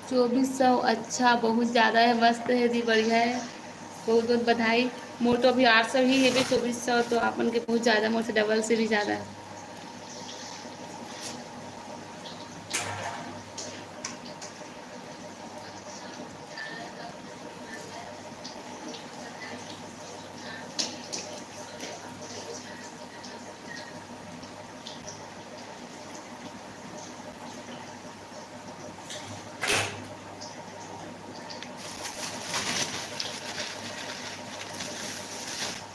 चौबीस सौ, अच्छा बहुत ज़्यादा है, मस्त है दी, बढ़िया है, बहुत बहुत बधाई। मोर तो अभी 800 ही है भी, 2400 तो अपन के बहुत ज़्यादा, मोर से डबल से भी ज़्यादा है।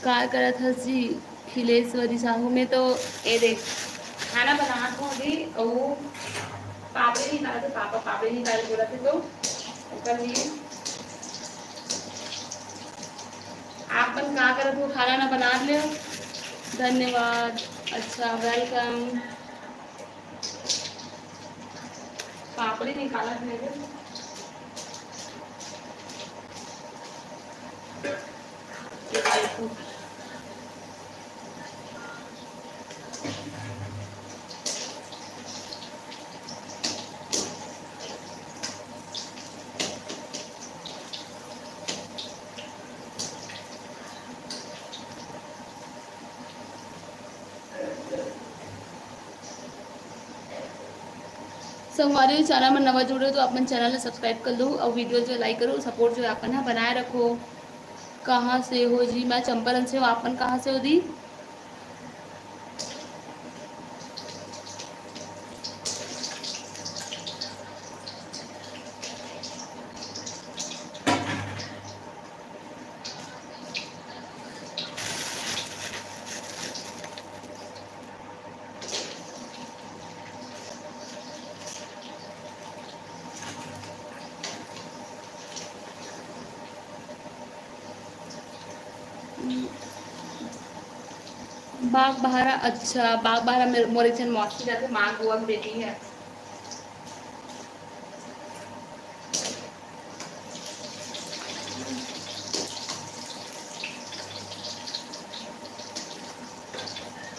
कार करा था जी खिलेश्वरी साहू में, तो ये देख खाना बना को अभी, और पापड़ी निकाले थे पापा, पापड़ी निकाल बोला थे तो कर लिए। आप अपन कहाँ करत हो? खाना ना बना ले। धन्यवाद, अच्छा वेलकम। पापड़ी निकाला थे। सो हमारे चैनल में नवा जुड़े तो अपन चैनल सब्सक्राइब कर लो, और वीडियो जो लाइक करो, सपोर्ट जो अपन है बनाए रखो। कहाँ से हो जी? मैं चंपारण से हूँ, आपन कहाँ से हो दी? बाग बहारा, अच्छा बाग बहारा मोरे चंद मौसी जाते माँ बुआ की बेटी है।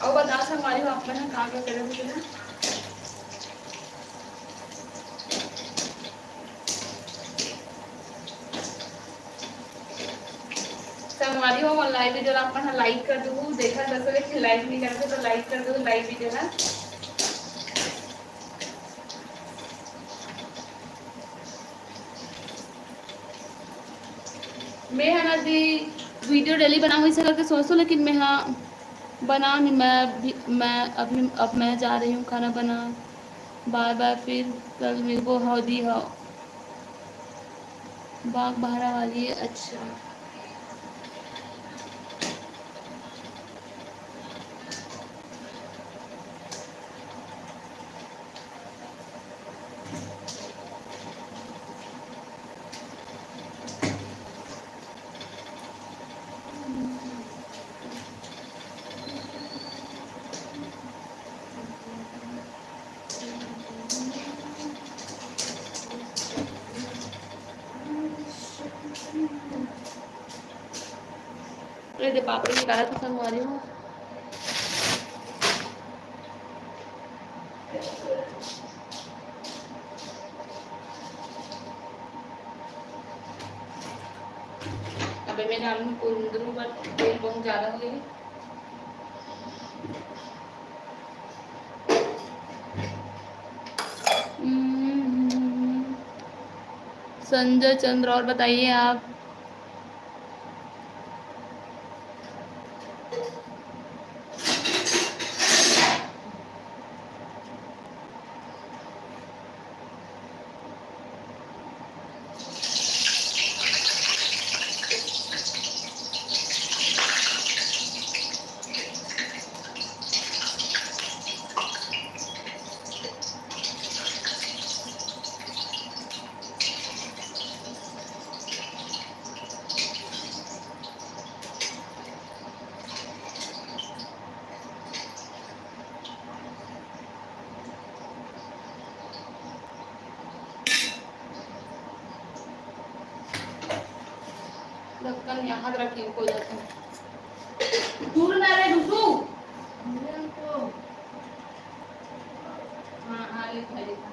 और बता सर हमारी आप में कहाँ क्या करे हुए हैं। संगवारी हो लाइव वीडियो आप में लाइक कर दो, देखा दस कि लाइक नहीं करते तो लाइक कर दो लाइव वीडियो ना। मैं है ना दी वीडियो डेली बना हुई से करके सोचो, लेकिन मैं हाँ बना नहीं, मैं अभी अब मैं जा रही हूँ खाना बना। बाय बाय, फिर कल मेरे को हौदी हो बाग बहारा वाली है। अच्छा अरे पापड़ी निकाला तो संगवारी हूँ। अबे मैं डालूँ कुंदरू पर तेल बहुत ज़्यादा हो गई। संजय चंद्र और बताइए आप। ढक्कन यहाँ रखी को जाता है दूर ना रे डुडू। हाँ हाँ लिखा लिखा।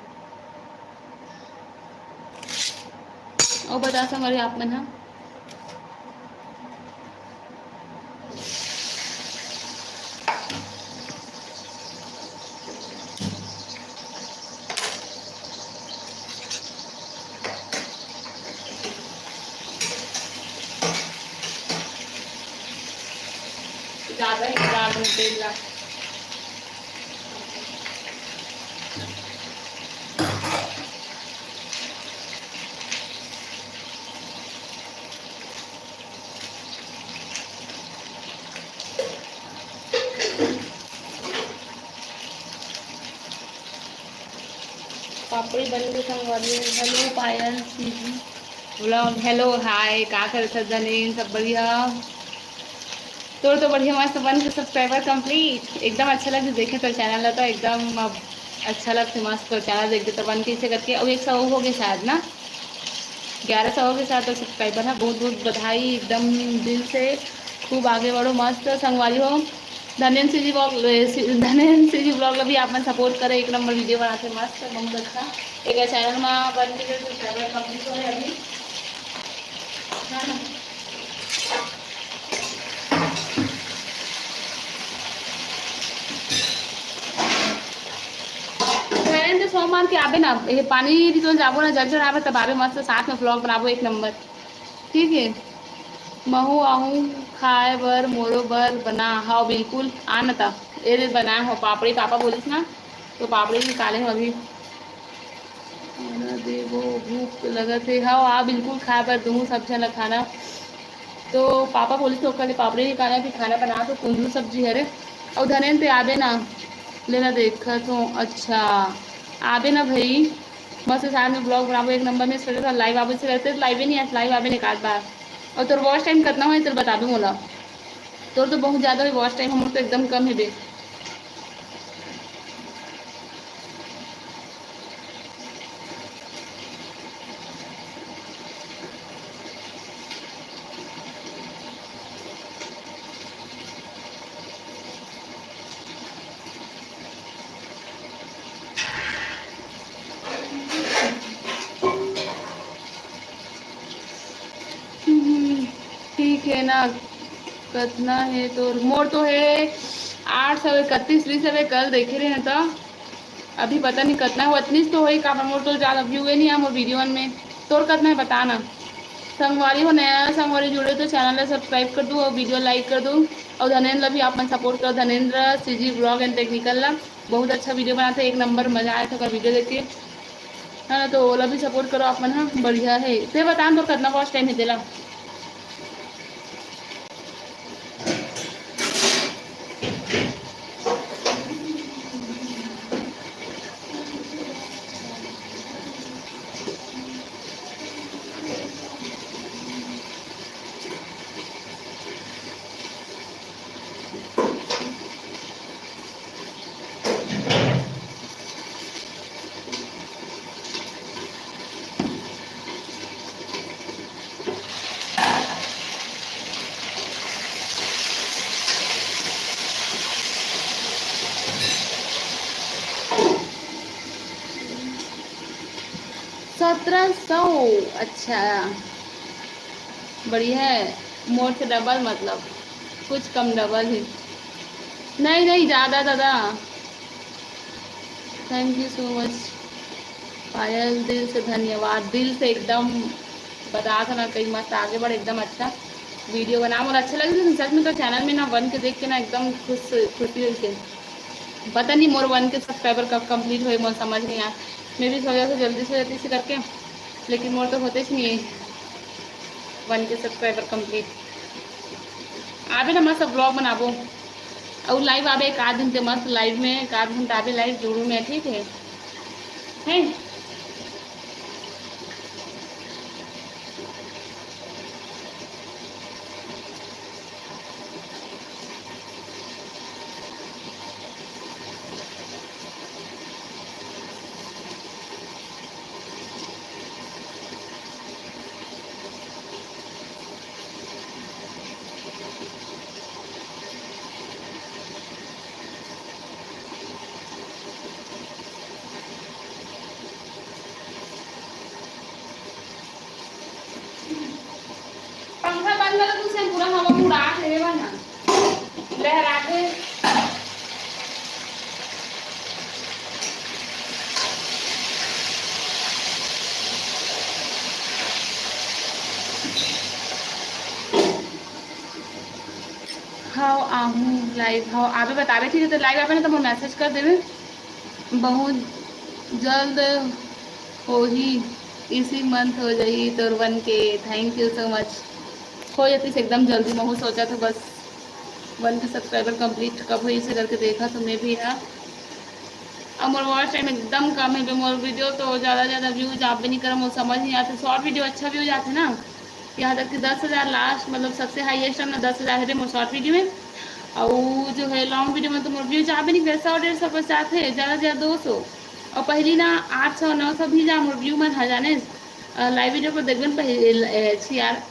और बता संगवारी आप में ना ज़्यादा ही डाल दूँ तेल ला। पापड़ी बन गई संगवारी। हेलो पायल सीजी ब्लॉग, हेलो हाय का कर सब जने सब बढ़िया। तो बढ़िया मस्त बन के सब्सक्राइबर कंप्लीट एकदम अच्छा लगे देखे तो चैनल है तो एकदम अब अच्छा लगता मस्त तो चैनल देखते तो बन के इसे करके अब 100 हो गए शायद ना 1100 हो गए शायद तो सब्सक्राइबर है। बहुत बहुत बधाई एकदम दिल से खूब आगे बढ़ो मस्त संगवारी हो। धनेन्द्र जी ब्लॉग धनेन्द्र जी ब्लॉग भी आप में सपोर्ट करें एक नंबर वीडियो बनाते मस्त बहुत अच्छा एक चैनल में बन के सब्सक्राइबर कंप्लीट हो रहे अभी है ना। सोमवार के आबे ना ये पानी तो जाबो ना जल आवे तब आबे मस्त साथ में व्लॉग बनाबो एक नंबर ठीक है। महू आहू खाए बर मोरो बर बना हाँ बिल्कुल आना था ये बनाए हो पापड़ी पापा बोलिस ना तो पापड़ी निकाले हो अभी देवो भूख लगा थे हाँ आ बिल्कुल खाए बर दूँ सब जन खाना तो पापा बोलिस तो कल पापड़ी निकाला फिर खाना बना तो कुंदरू सब्जी है रे और धनेन पे आबे ना लेना देखा तो अच्छा आबे ना भाई मस्त साथ में ब्लॉग बनाबो एक नंबर में स्टेटस लाइव आबे से रहते लाइव ही नहीं लाइव आबे निकाल बार और तोर वॉच टाइम कितना हो तेरे बता दूँ मोला तोर तो बहुत ज़्यादा है वॉच टाइम, हम तो एकदम कम है बे। ठीक है ना, कितना है तो मोर तो है 831 ली सब कल देखे रहे हैं तो अभी पता नहीं कितना है, उतनी तो हो ही का मोर तो ज़्यादा व्यू है नहीं मोर वीडियो में। तोर कितना है बताना। संगवारी हो, नया संगवारी जुड़े तो चैनल सब्सक्राइब कर दूँ और वीडियो लाइक कर दूँ। और धनेन्द्र भी आप सपोर्ट करो, Dhanendra CG blog and technical ला बहुत अच्छा वीडियो बनाते हैं, एक नंबर मजा आया था वीडियो देख के, है ना। तो ओला भी सपोर्ट करो आप मन, हाँ बढ़िया है। ते बता तो कितना कॉस्ट टाइम है तेला। सत्रह सौ, अच्छा बढ़िया है। मोर से डबल मतलब कुछ कम डबल है। नहीं नहीं ज़्यादा दादा। थैंक यू सो मच पायल, दिल से धन्यवाद, दिल से एकदम। बता था ना कहीं मस्त आगे बढ़, एकदम अच्छा वीडियो बना और अच्छा लगे तो सच में। तो चैनल में ना वन के देख के ना एकदम खुशी हुई थी। पता नहीं मोर वन के सब्सक्राइबर कब कंप्लीट हुए, मोर समझ नहीं आया। मैं भी सोचा था जल्दी से जल्दी से करके, लेकिन मोर तो होते ही नहीं है वन के सब्सक्राइबर कंप्लीट। आबे ना मस्त ब्लॉग बनाबो और लाइव आबे एक आध दिन के मस्त लाइव में, एक आध घंटा आबे लाइव जुड़ू में, ठीक है हैं। पंखा बंद करो तुझसे पूरा हवा में उड़ा के ना लहरा के। हाँ आहूँ लाइव, हाँ आबे बताबे ठीक है। तो लाइव आबे ना तो मैं मैसेज कर देवे, बहुत जल्द हो ही, इसी मंथ हो जाई तोर वन के। Thank you so much. हो जाती से एकदम जल्दी, मैं सोचा था बस वन के सब्सक्राइबर कंप्लीट कब हुई से करके देखा तो मैं भी है। अब मोर वॉच टाइम एकदम कम है, मोर वीडियो तो ज़्यादा व्यूज आप भी नहीं कर, मुझे समझ नहीं आते। शॉर्ट वीडियो अच्छा व्यूज आते ना, यहाँ तक कि 10,000 लास्ट, मतलब सबसे हाईएस्ट है ना 10,000 है मोर शॉर्ट वीडियो में। और जो है लॉन्ग वीडियो में तो मोर व्यूज आप भी नहीं कर, 100-150 बस आते हैं, ज़्यादा से ज़्यादा 200। और पहली ना 800-900 भी जा मोर व्यू में जाने। लाइव वीडियो पर देखबे अच्छी यार,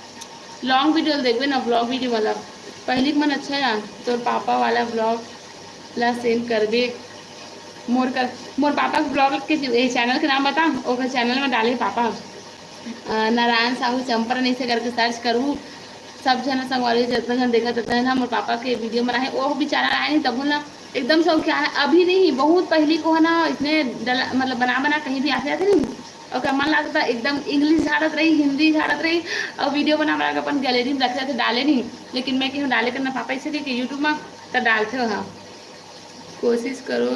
लॉन्ग वीडियो देखबे ना ब्लॉग वीडियो वाला पहली मन अच्छा है। तोर पापा वाला ब्लॉग ला सेंड करबे। मोर पापा के ब्लॉग के चैनल के नाम बता, और चैनल में डाले पापा नारायण साहू चंपरन ऐसे करके सर्च करूँ। सब जन संगवारी जितना जन देखा जाता है ना मोर पापा के वीडियो में रहे, वो भी चैनल आए नहीं तब ना एकदम सब क्या है, अभी नहीं बहुत पहले को है ना इतने मतलब बना कहीं भी आते नहीं। और क्या मन लगता एकदम इंग्लिश झाड़त रही, हिंदी झाड़त रही, और वीडियो बना के अपन गैलरी में रख रहे थे, डाले नहीं। लेकिन मैं क्यों डाले करना पापा इसलिए कि यूट्यूब में तो डालते हो। हाँ कोशिश करो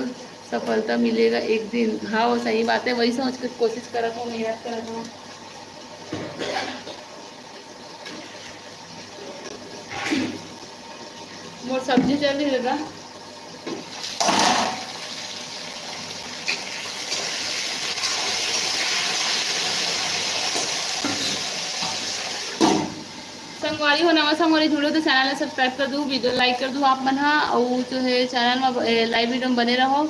सफलता मिलेगा एक दिन। हाँ वो सही बात है, वही सोच कर कोशिश करत हूँ, मेहनत करत हूँ। मोर सब्जी चल रही है। संगवारी हो नवा संगवारी जुड़ो तो चैनल ने सब्सक्राइब कर दो, वीडियो लाइक कर दो आप मन हाँ, और जो है चैनल में लाइव वीडियो में बने रहो,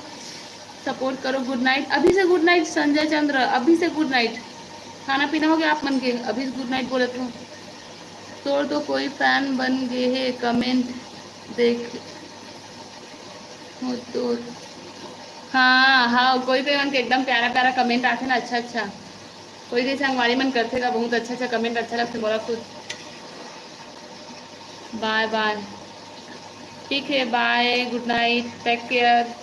सपोर्ट करो। गुड नाइट, अभी से गुड नाइट संजय चंद्र, अभी से गुड नाइट। खाना पीना हो गया आप मन के, अभी से गुड नाइट बोले तो कोई फैन बन गए है, कमेंट देख हो तो। हाँ हाँ, कोई कोई मन के एकदम प्यारा प्यारा कमेंट आते ना, अच्छा अच्छा, कोई कोई संगवारी मन करते का बहुत अच्छा अच्छा कमेंट, अच्छा लगता बोला खुद। बाय बाय, ठीक है, bye, good night, take care.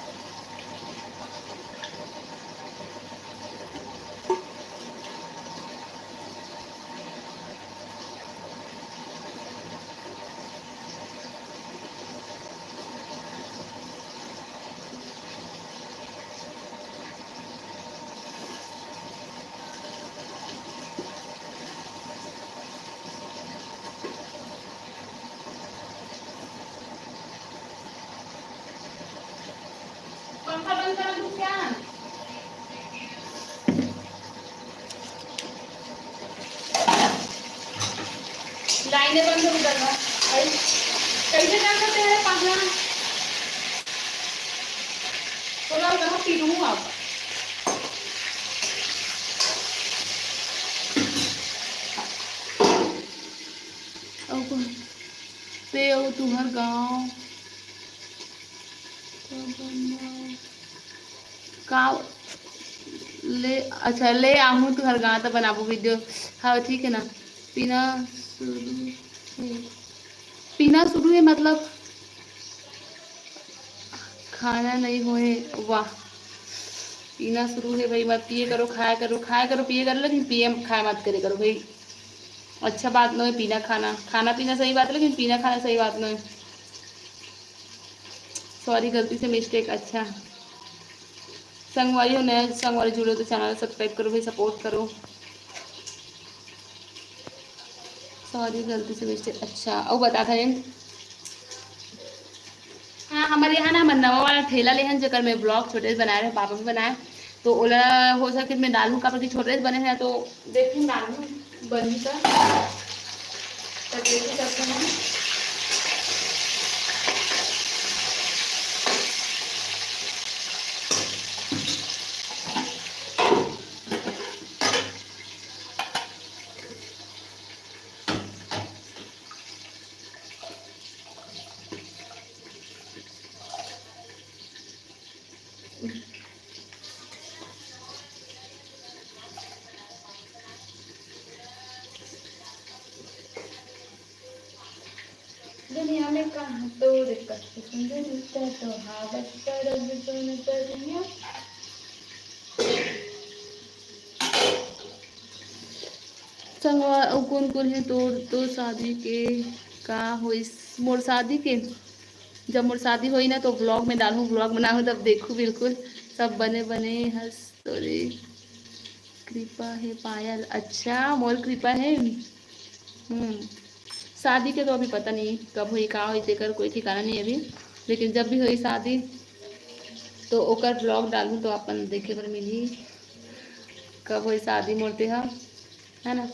पंखा बंद कर दूं क्या? लाइनें बंद हो करना, कैसे कर सकते हैं पागला? थोड़ा कहाँ पीटूँ आप? पे ओ तुम्हार गाँव का ले, अच्छा ले आऊँ तुम्हार गाँव तो बनाबू वीडियो। हाँ ठीक है ना। पीना शुरू है, पीना शुरू है मतलब खाना नहीं होए, वाह। पीना शुरू है भाई, मत पिए करो, खाया करो, खाया करो पिए करो, लेकिन पिए खाया मत करे करो भाई, अच्छा बात नहीं है पीना खाना, खाना पीना सही बात है लेकिन पीना खाना सही बात नहीं है। सॉरी गलती से मिस्टेक। अच्छा संगवारी हो, नया संगवारी जुड़े तो चैनल सब्सक्राइब करो भाई, सपोर्ट करो। सॉरी गलती से मिस्टेक। अच्छा और बता था हाँ, हमारे यहाँ ना हमारे नवा वाला ठेला ले हैं जगह में ब्लॉग छोटे से बनाए रहे, पापा भी बनाए, तो ओला हो सके मैं डालूँ का, छोटे से बने हैं तो देखूँ डालूँ बनी का, तो देखो करते हैं। दुनिया में कहाँ तो दिक्कत सुंदर तो हावत तरफ सुन दुनिया। संगवा कौन कौन है तो शादी के का हो, मोर शादी के जब मोर शादी हुई ना तो ब्लॉग में डालूँ, ब्लॉग बनाऊँ तब देखूँ, बिल्कुल सब बने बने हंस तोरे कृपा है पायल। अच्छा मोर कृपा है। शादी के तो अभी पता नहीं कब हुई का हुई, तेकर कोई ठिकाना नहीं अभी, लेकिन जब भी हुई शादी तो ओकर ब्लॉग डालूँ तो अपन देखे पर मिली कब हुई शादी मोरते है ना।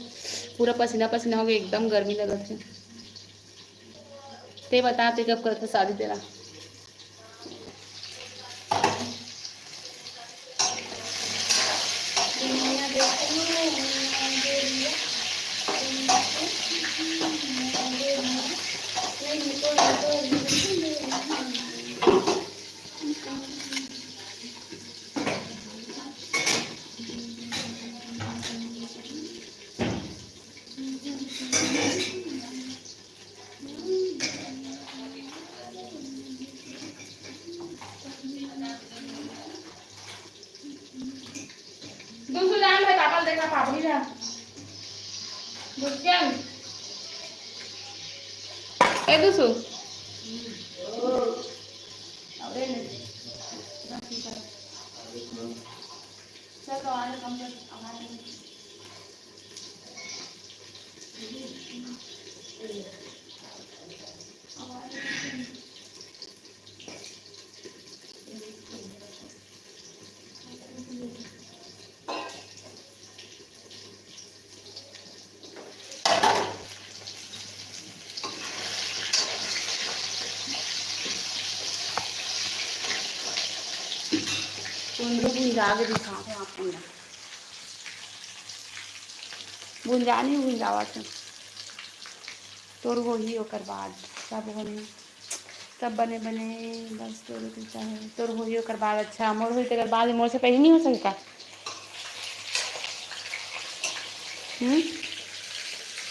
पूरा पसीना पसीना हो गया, एकदम गर्मी लगत है। ते बता ते कब करते शादी तेरा? दूसरा जान है कापल देखा पापड़ी रहा बुझियन ए दूसु अरे ने चल तो आने कम कर हमारे कुंदरू गुंजा के दिखा थे आपको गुंजानी गुंजावत तोर हो ही ओकर बाद सब होने सब बने बने बस तोर तो चाहे तोर हो ही ओकर बाद अच्छा मोर हुई तेकर बाद मोर से पहले नहीं हो सकता